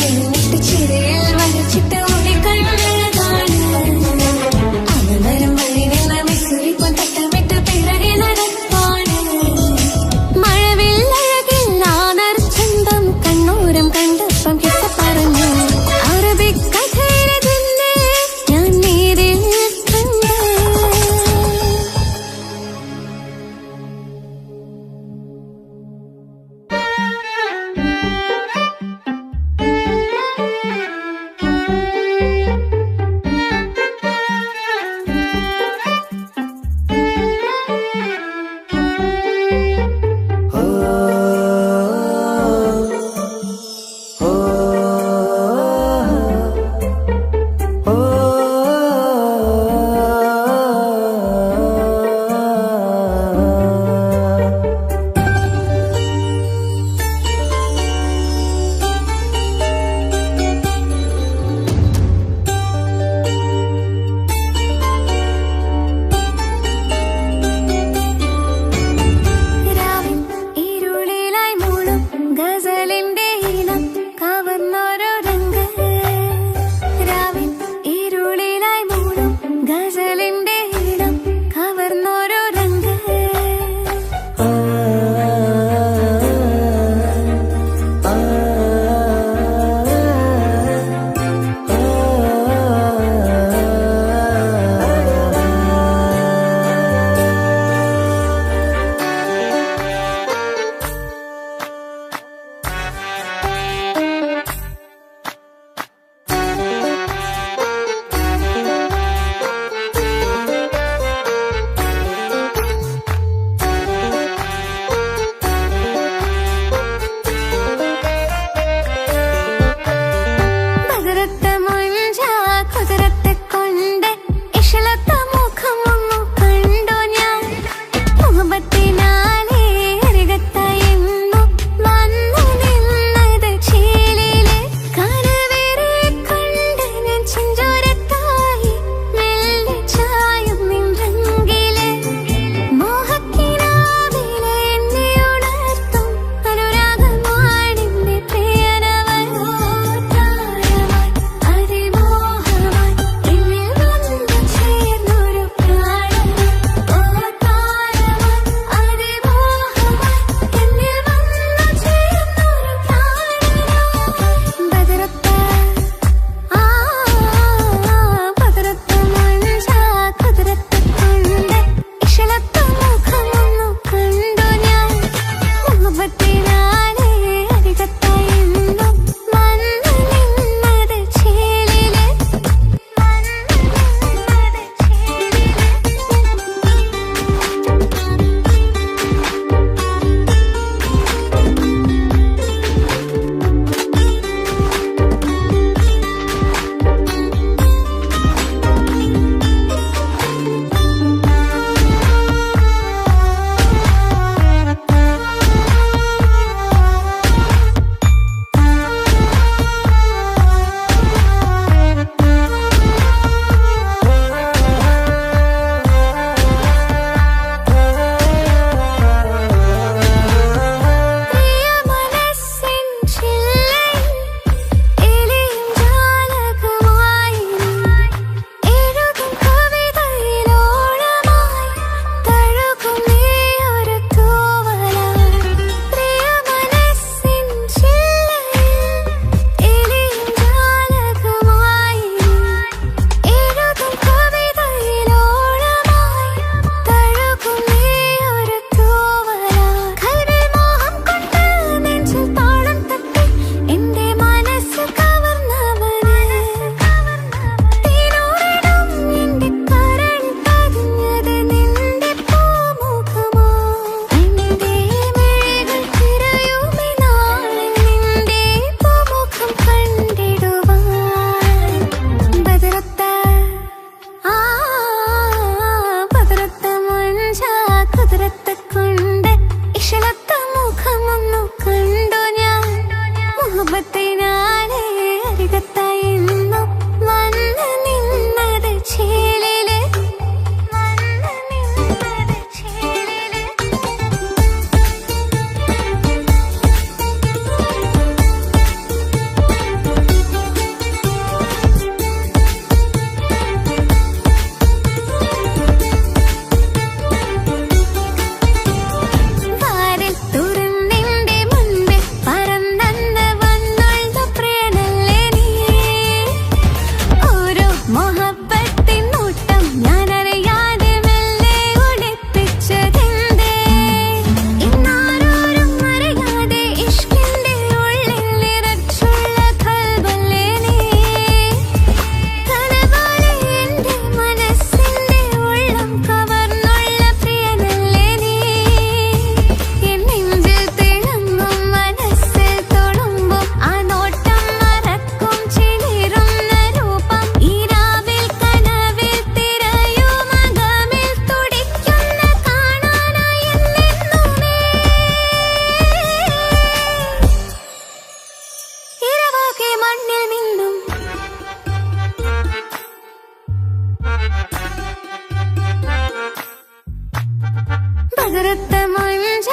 കുതിരത്തെ മഞ്ച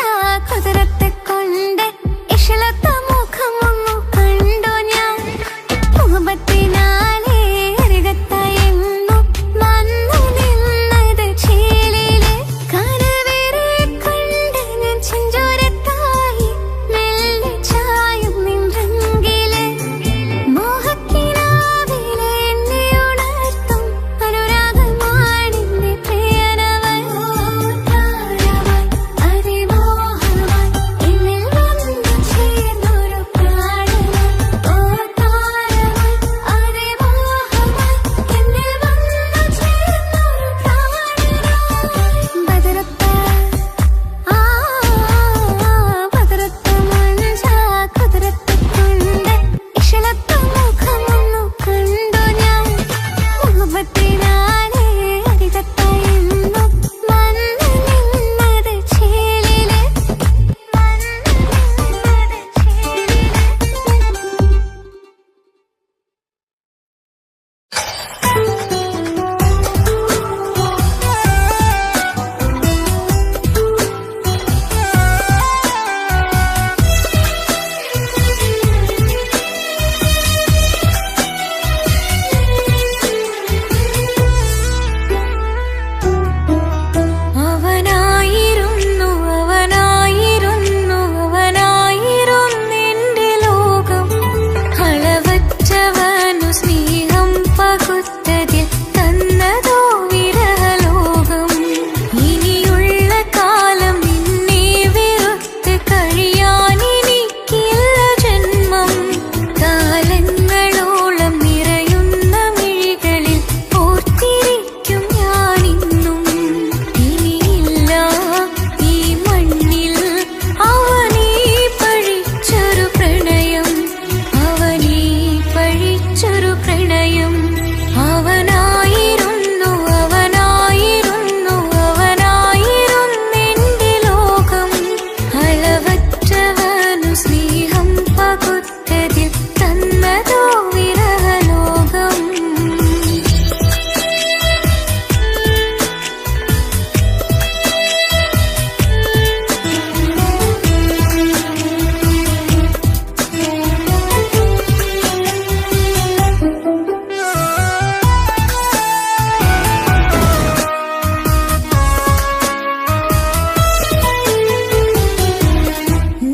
കുതിരത്തെ കൊണ്ട് ഇഷലത്തെ മുഖമൊന്നു കണ്ടു ഞാൻ മുഹബത്തിനാലേ അരികത്തായെന്നു വന്നു നിന്നത് ചേലിലെ കനവേറെ കണ്ട് ഞാൻ ചെഞ്ചോരത്തായി മെല്ലെ ചായും നിன்றെങ്കിലെ മോഹക്കിനാവിലെ എന്നെ ഉണർത്തും അനുരാഗമാണിന്റെ പ്രിയനവൻ താരമായി അതിമോഹമായി എന്നിൽ വന്നു ചേർന്നൊരു പ്രാണനായി ഓ താരമായി അതിമോഹമായി എന്നിൽ വന്നു ചേർന്നൊരു പ്രാണനായി ബദറത്ത ബദറത്ത മഞ്ച കുതിരത്തെ കൊണ്ട് ഇഷലത്തെ മുഖമൊന്നു കണ്ടു ഞാൻ മുഹബത്തിനാലേ അരികത്തായെന്നു വന്നു നിന്നത് ചേലിലെ അവനായിരുന്നു അവനായിരുന്നു അവനായിരുന്നെന്റെ ലോകം അളവറ്റവനു സ്നേഹം പകുത്തതിൽ തന്നതോ വിരഹലോകം ഇനിയുള്ള കാലം നിന്നെ വെറുത്ത് കഴിയാനെനിക്കില്ല ജന്മം കാലങ്ങളോളം നിറയുന്ന മിഴികളിൽ ഓർത്തിരിക്കും ഞാനിന്നും ഇനിയില്ല ഈ മണ്ണിൽ അവനീ പഴിച്ചൊരു പ്രണയം അവനീ പഴിച്ചൊരു പ്രണയം അവനായിരുന്നു അവനായിരുന്നു അവനായിരുന്നെന്റെ ലോകം അളവറ്റവനു സ്നേഹം പകുത്തതിൽ തന്നതോ വിരഹലോകം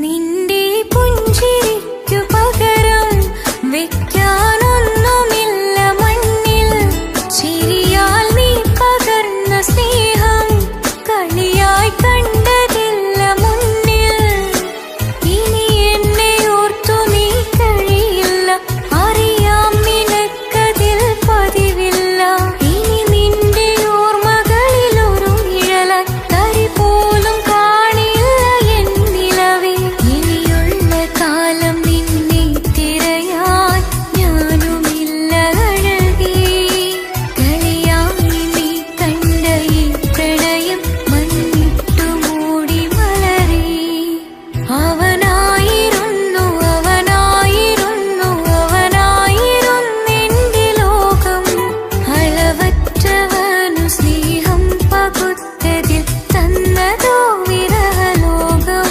നിന്റെ പുഞ്ചിരിക്കു പകരം വെക്കാനൊന്നുമില്ല മണ്ണിൽ ചിരിയാൽ നീ പകർന്ന സ്നേഹം കളിയായി കണ്ടതില്ല മുന്നിൽ ഇനി എന്നെ ഓർത്തു നീ കഴിയില്ല അറിയാം നിനക്കതിൽ പതിവില്ല ഇനി നിന്റെ ഓർമ്മകളിൽ ഒരു നിഴലായി തരി പോലും കാണില്ല എന്നിലവേ ഇനിയുള്ള കാലം നിന്നെ തിരയാൻ ഞാനുമില്ല അഴകേ കളിയായി നീ കണ്ട ഈ പ്രണയം മണ്ണിട്ടു മൂടി മലരേ അവനായിരുന്നു അവനായിരുന്നു അവനായിരുന്നെന്റെ ലോകം അളവറ്റവനു സ്നേഹം പകുത്തതിൽ തന്നതോ വിരഹലോകം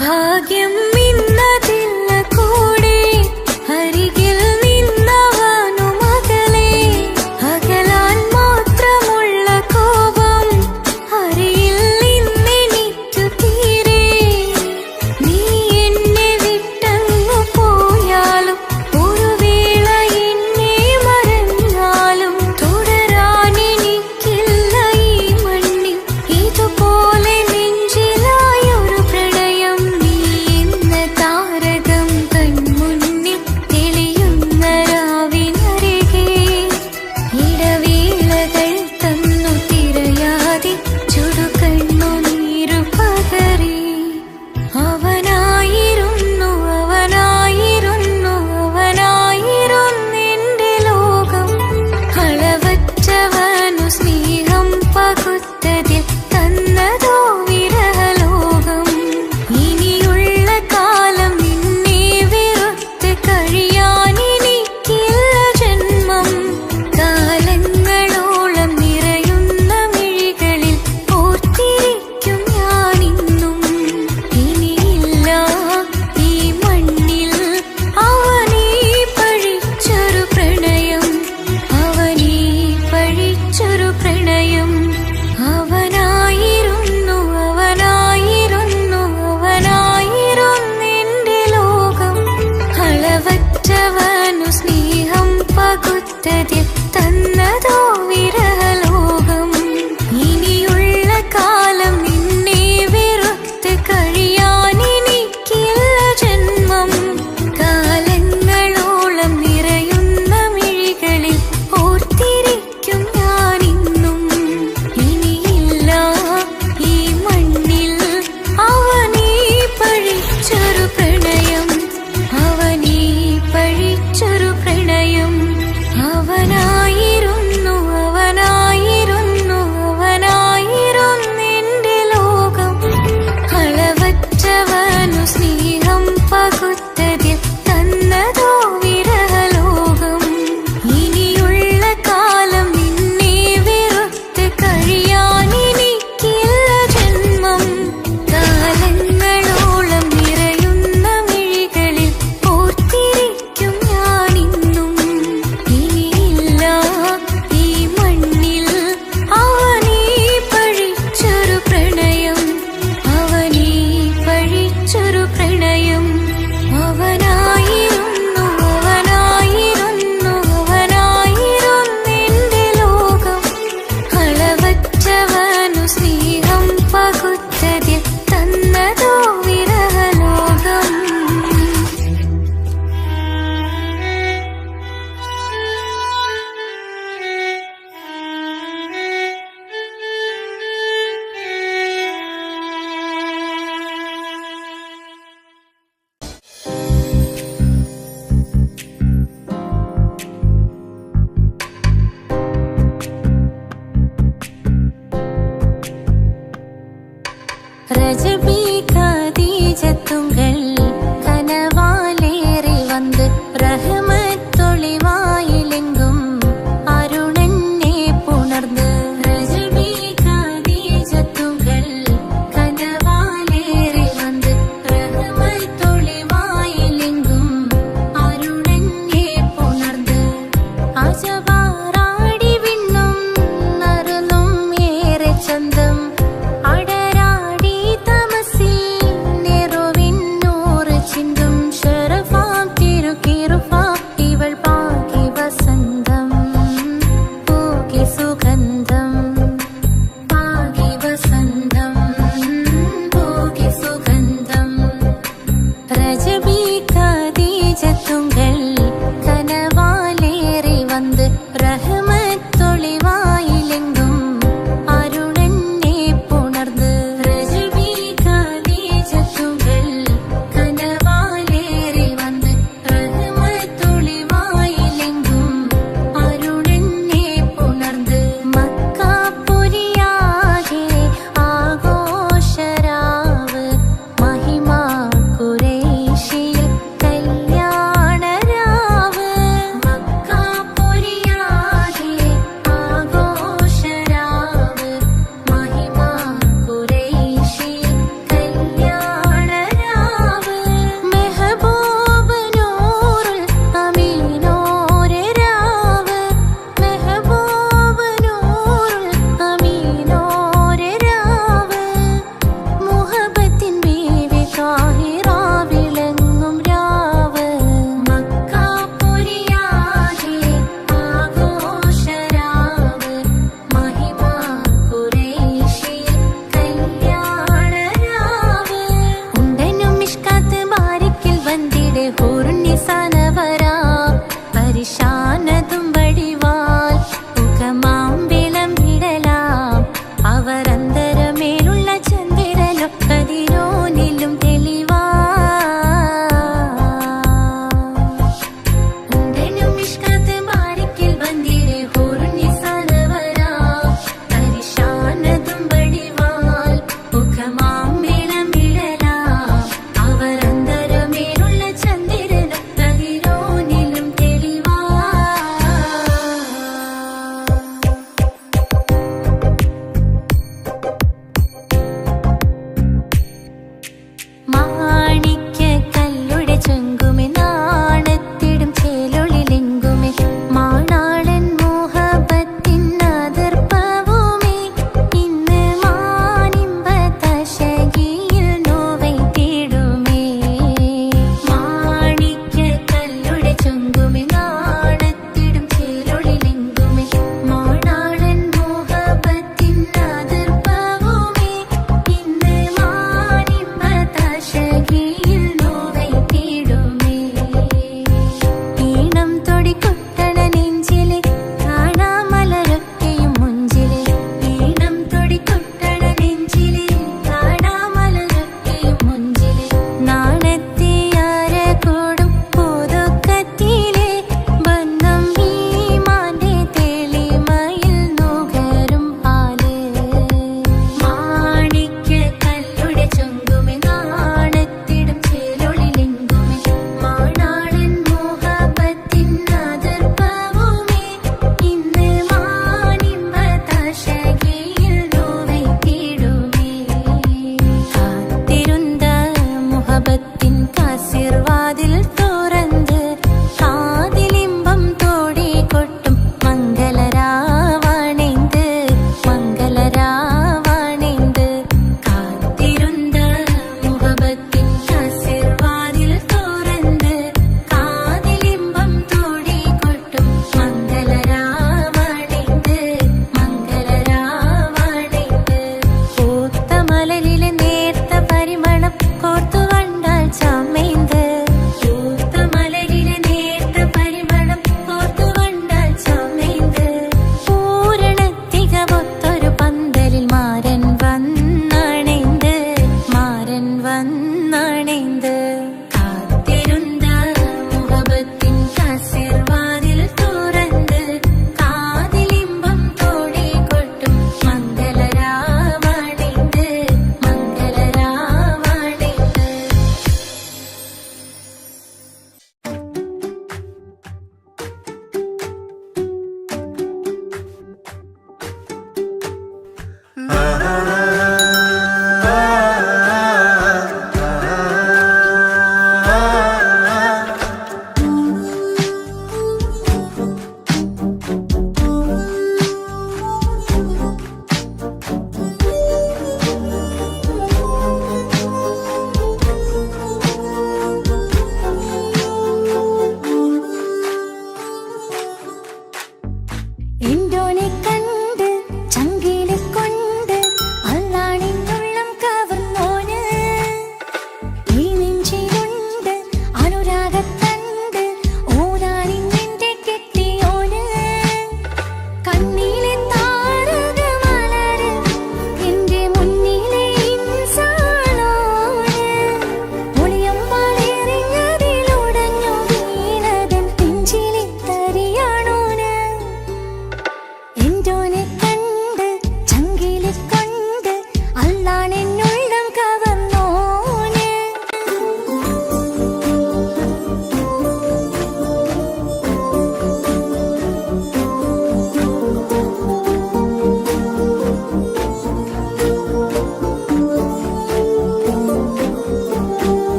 ഭാഗ്യം ഇന്നതില്ല കൂടെ അരികിൽ നിന്നവനു മകളെ അകലാൻ മാത്രമുള്ള കോപം അറിയിൽ നിന്നെനിക്കു തീരെ നീ എന്നെ വിട്ടങ്ങു പോയാലും ഒരു വേള എന്നെ മറന്നാലും തുടരാനെനിക്കില്ല ഈ മണ്ണിൽ ഇതുപോലെ നെഞ്ചിലായൊരു പ്രണയം നീ രജബി ഖദീജത്തുങ്കൾ കനവാലേറി വന്ന് റഹ്മത്തൊളിവായിലെങ്കും അരുണനെ പുണർന്ന് രജബി ഖദീജത്തുങ്കൾ കനവാലേറി വന്ന് റഹ്മത്തൊളിവായിലെങ്കും അരുണനെ പുണർന്ന് അജവാറാടി വിണ്ണും നറുന്നും ഏറെ ചന്തം അടരാടി തമസിൽ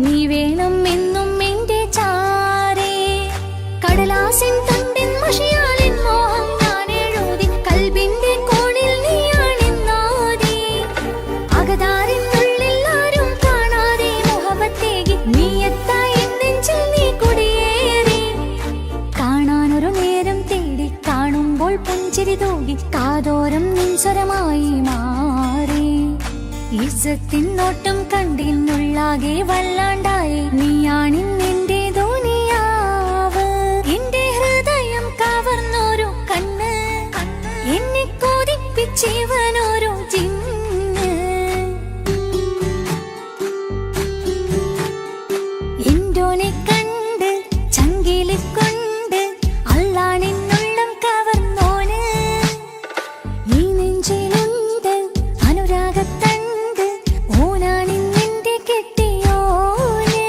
നീ വേണം എന്നും എന്റെ ചാരേ കടലാസിൻ തണ്ടിൻ മഷിയാലിൻ മോഹം ഞാൻ എഴുതി കൽബിന്റെ കോണിൽ നീയാണെന്നാതി അകതാരിനുള്ളിൽ ആരും കാണാതെ മുഹബത്തേകി നീ എത്തായി നെഞ്ചിൽ നീ കുടിയേറി കാണാനൊരു നേരം തേടി കാണുമ്പോൾ പുഞ്ചിരി തൂകി കാതോരം നിൻസ്വരമായി മാറി ഇസ്സത്തിൻ നോട്ടം കണ്ടിന്നുള്ളാകെ വല്ലാണ്ടായി നീയാണിന്നെന്റെ ദുനിയാവ് എന്റെ ഹൃദയം കവർന്നോരോ കണ്ണ് എന്നെ കൊതിപ്പിച്ചവനോരോ ജിന്ന് എന്തോനെ കണ്ട് ചങ്കില് കൊണ്ട് അല്ലാണെന്നുള്ളം കവർന്നോന് ഈ നെഞ്ചിലുണ്ട് അനുരാഗത്തണ്ട് ഓനാണിന്നെന്റെ കെട്ടിയോന്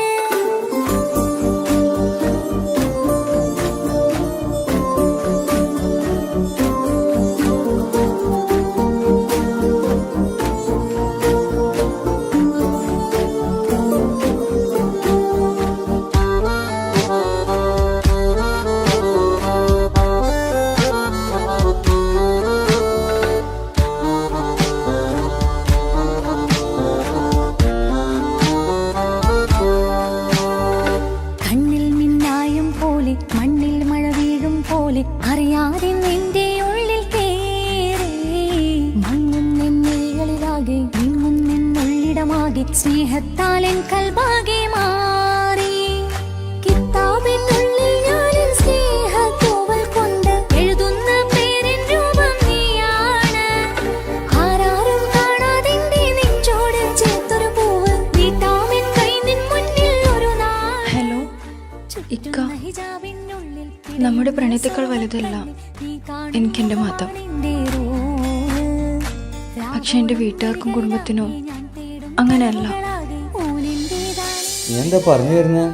കണ്ണിൽ മിന്നായം പോലെ മണ്ണിൽ മഴ വീഴും പോലെ അറിയാതെ നിന്റെ ഉള്ളിൽ കേറി മങ്ങുന്നെന്നികളിലാകെ നിങ്ങുന്നെന്നുള്ളിടമാകെ സ്നേഹത്താലെൻ കൽബാകെ മാറി കിതാബിനുള്ളിൽ ഞാനെൻ സ്നേഹത്തൂവൽ കൊണ്ട് എഴുതുന്ന പേരിൻ രൂപം നീയാണ് ആരാരും കാണാതെന്റെ നെഞ്ചോട് ചേർത്തൊരു പൂവ് നീട്ടാമെൻ കൈ നിൻ മുന്നിൽ ഒരു നാൾ ഹലോ ഇക്ക, നമ്മുടെ പ്രണയത്തേക്കാൾ വലുതല്ല എനിക്കെന്റെ മതം. പക്ഷെ എന്റെ വീട്ടുകാർക്കും കുടുംബത്തിനും അങ്ങനെയല്ല. നീ എന്താ പറഞ്ഞു വരുന്നത്?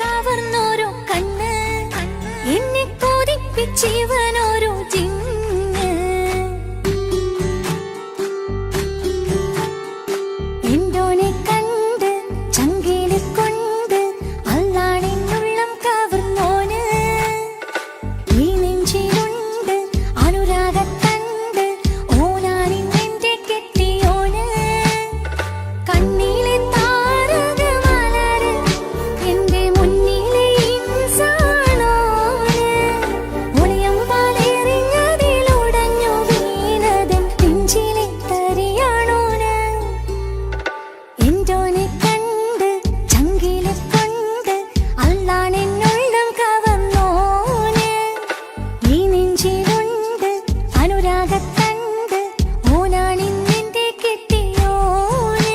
കവർന്നോരോ കണ്ണ് എന്നെ കൊതിപ്പിച്ചവനോരോ ജിന്ന് എന്തോനെ കണ്ട് ചങ്കില് കൊണ്ട് അല്ലാണെന്നുള്ളം കവർന്നോന് ഈ നെഞ്ചിലുണ്ട് അനുരാഗത്തണ്ട് ഓനാണിന്നെന്റെ കെട്ടിയോന് കണ്ണിലെ താരകമലര് എന്റെ മുന്നിലെ ഇൻസാണോന് ഒളിയം പാലെറിഞ്ഞതിലുടഞ്ഞു വീണതൻ നെഞ്ചിലെ തരിയാണോന് എന്തോനെ കണ്ട് ചങ്കില് കൊണ്ട് അല്ലാണെന്നുള്ളം കവർന്നോന് ഈ നെഞ്ചിലുണ്ട് അനുരാഗത്തണ്ട് ഓനാണിന്നെന്റെ കെട്ടിയോന്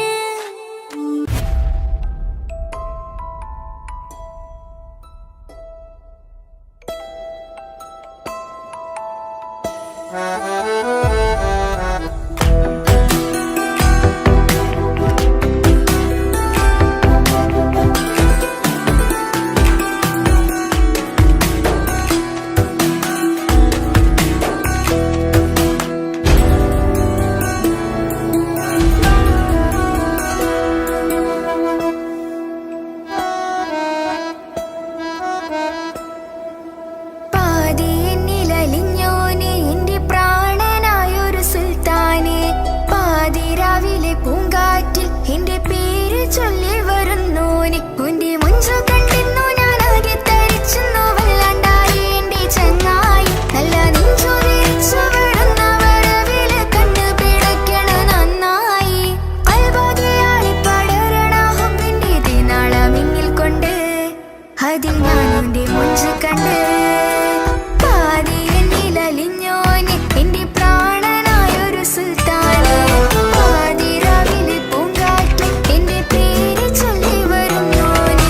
പാതിയെന്നിലലിഞ്ഞോനെ എന്റെ പ്രാണനായൊരു സുൽത്താനെ പാതിരാവിലെ പൂങ്കാറ്റിൽ എന്റെ പേര് ചൊല്ലി വരുന്നോനെ ഉന്റെ മുഞ്ചു കണ്ടിരുന്നു ഞാനാകെ തരിച്ചെന്നു വല്ലാണ്ടായി എന്റെ ചങ്ങായി നല്ല നെഞ്ചു വിരിച്ചു വിടുന്ന വരവില് കണ്ണ് പിടയ്ക്കണ നന്നായി കൽബാകെയാളി പടരണ ഹുബിന്റെ ദിനാളമിങ്ങിൽ കൊണ്ട് അതിൽ ഞാനുന്റെ മുഞ്ചു കണ്ട് പാതിയെന്നിലലിഞ്ഞോനെ എന്റെ പ്രാണനായൊരു സുൽത്താനെ പാതിരാവിലെ പൂങ്കാറ്റിൽ എന്റെ പേര് ചൊല്ലി വരുന്നോനെ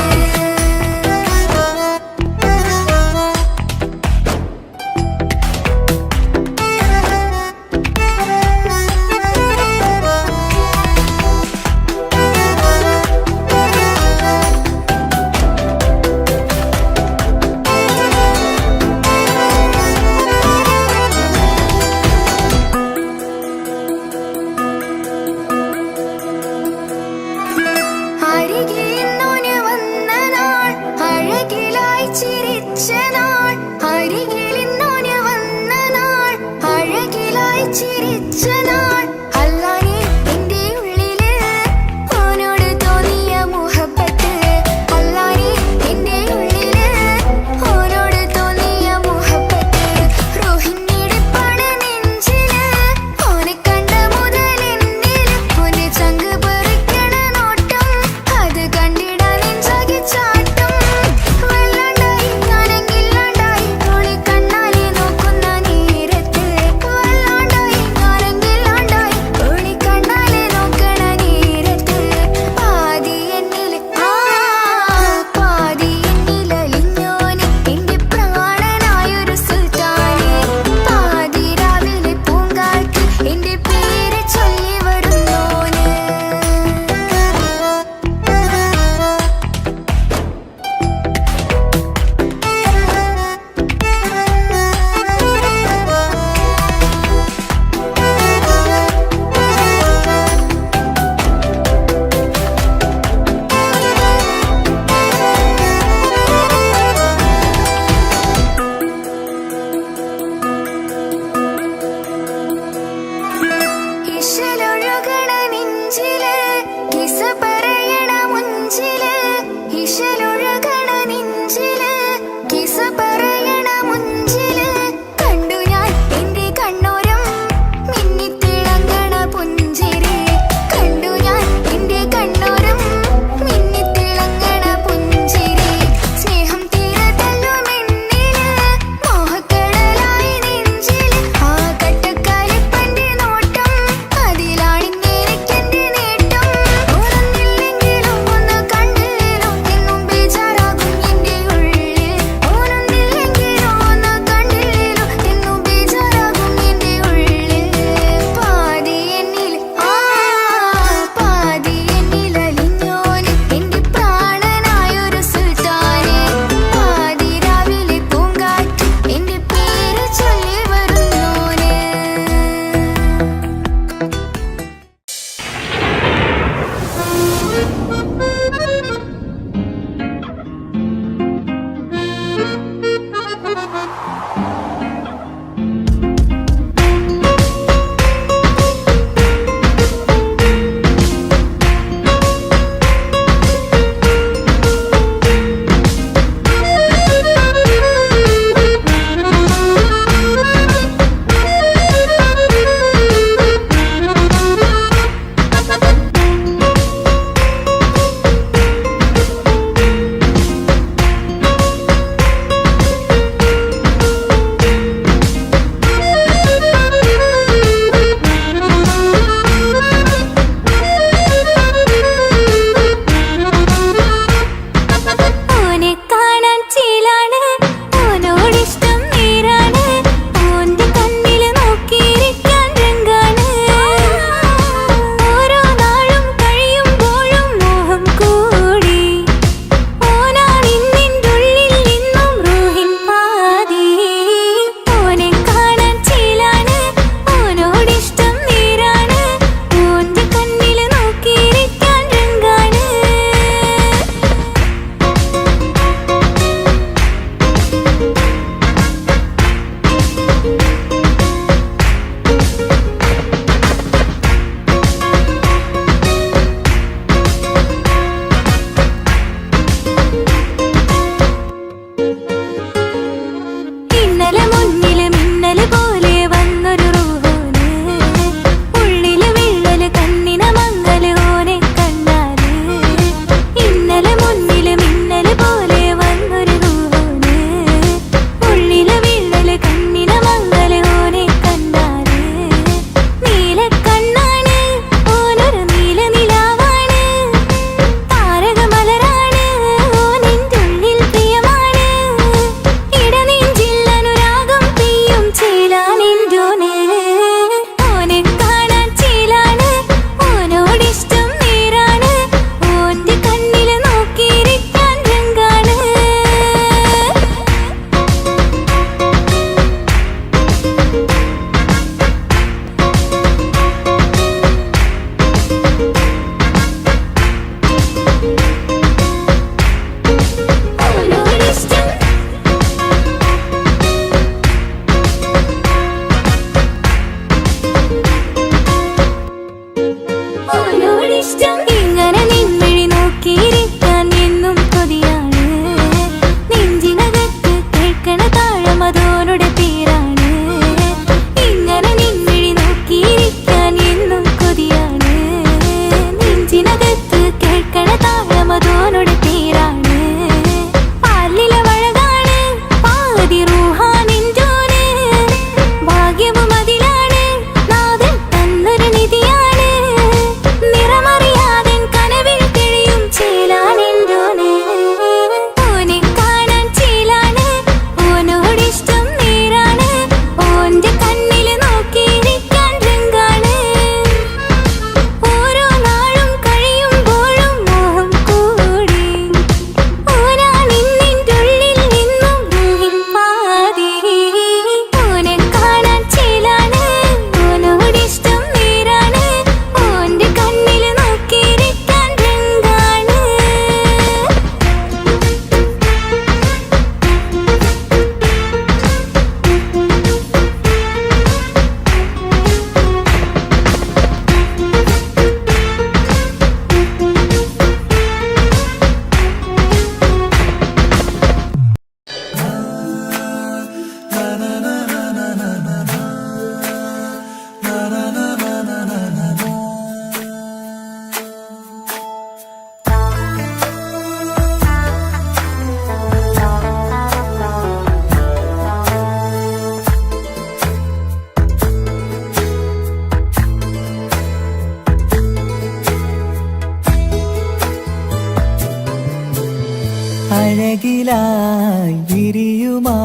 അഴകിലായി വിരിയുമാ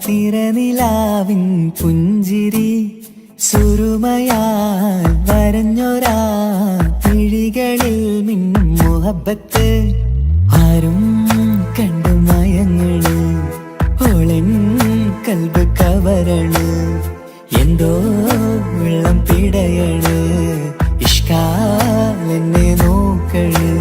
തിരനിലാവിൻ പുഞ്ചിരി സുരുമയാൽ വരഞ്ഞൊരാ വിഴികളിൽ മിന്നും മുഹബത്ത് ആരും കണ്ടു മയങ്ങള് ഓളൻ കൽബ് കവരണ് എന്തോ വെള്ളം പിടയണ് ഇഷ്കാലെന്നെ നോക്കള്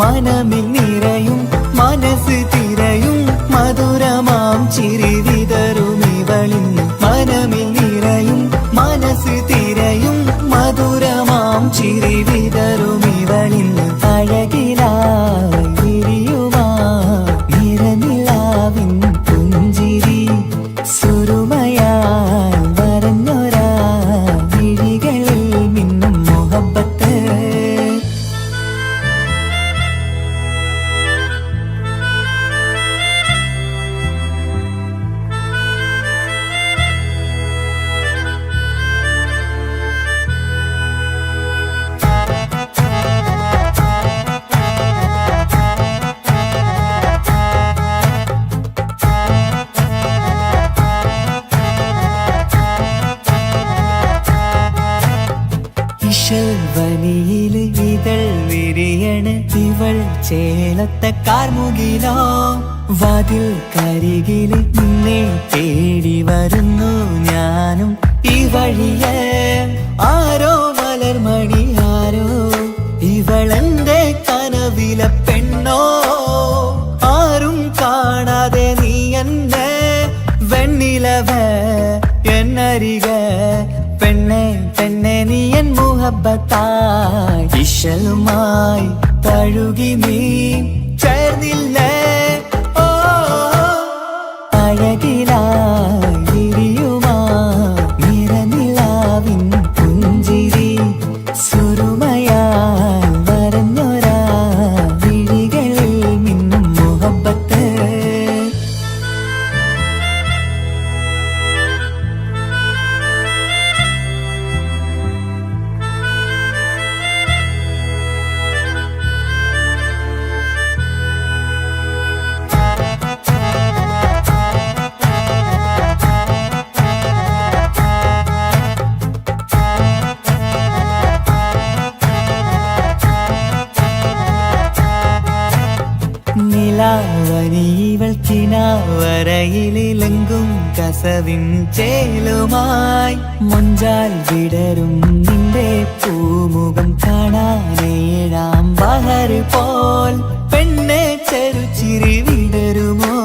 മനമിൽ നിറയും മനസ്സ് തിരയും മധുരമാം ചിരി വിതറും ഇവളിന്ന് മനമിൽ നിറയും മനസ്സ് തിരയും മധുരമാം ചിരി വിതറും ഇവളിന്ന് അഴകിലായി വിരിയുമാ നിറനിലാവിൻ പുഞ്ചിരി സുരുമയാൽ വരഞ്ഞൊരാ വിഴികളിൽ മിന്നും മുഹബത്ത് വനിയില് ഇതൾ വിരിയണ് ഇവൾ ചേലത്തെ കാർമുകിലോ വാതിൽ കരികില് നിന്നെ തേടി വരുന്നു ഞാനും ഈ വഴിയെ ആരോ മലർമണി ആരോ ഇവളെന്റെ കനവിലെ പെണ്ണോ ആരും കാണാതെ നീ എന്നെ വെണ്ണിലവ എന്നരിക പെണ്ണെ പെണ്ണെ നീ എൻ മുഹബത്തായി ഇശലുമായി തഴുകി നീ ചേർന്നില്ലേ ഓ അഴകിലായി വിരിയുമാ നിറനിലാവിൻ പുഞ്ചിരി സുരുമയാൽ വരഞ്ഞൊരാ വിഴികളിൽ മിന്നും മുഹബത്ത് നിലാവനിവൾ കിനാവരയിലെങ്കും കസവിൻ ചേലുമായി മൊഞ്ചാൽ വിടരും നിന്റെ പൂമുഖം കാണാനേഴാം ബഹർ പോൽ പെണ്ണെ ചെറുചിരി വിടരുമോ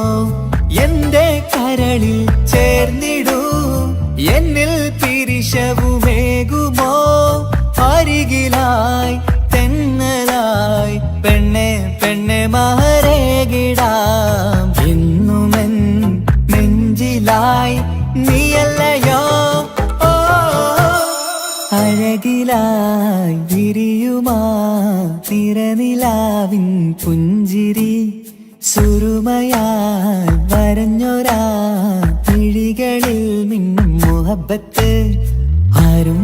എന്റെ കരളിൽ ചേർന്നിടൂ എന്നിൽ പിരിശവുമേകുമോ അരികിലായി തെന്നലായി പെണ്ണെ പെണ്ണെ മഹരേകിടാം എന്നുമെൻ നെഞ്ചിലായി നീയല്ലയോ ഓ അഴകിലായി വിരിയുമാ തിരനിലാവിൻ പുഞ്ചിരി സുരുമയാൽ വരഞ്ഞൊരാ വിഴികളിൽ മിന്നും മുഹബത്ത് ആരും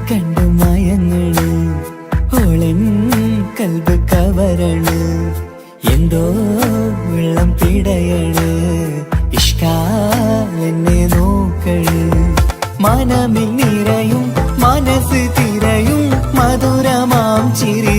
കണ്ടു മയങ്ങള് ഓളൻ കൽബ് കവരണ് എന്തോ വെള്ളം പിടയണ് ഇഷ്കാലെന്നെ നോക്കള് മനമിൽ നിറയും മനസ്സ് തിരയും മധുരമാം ചിരി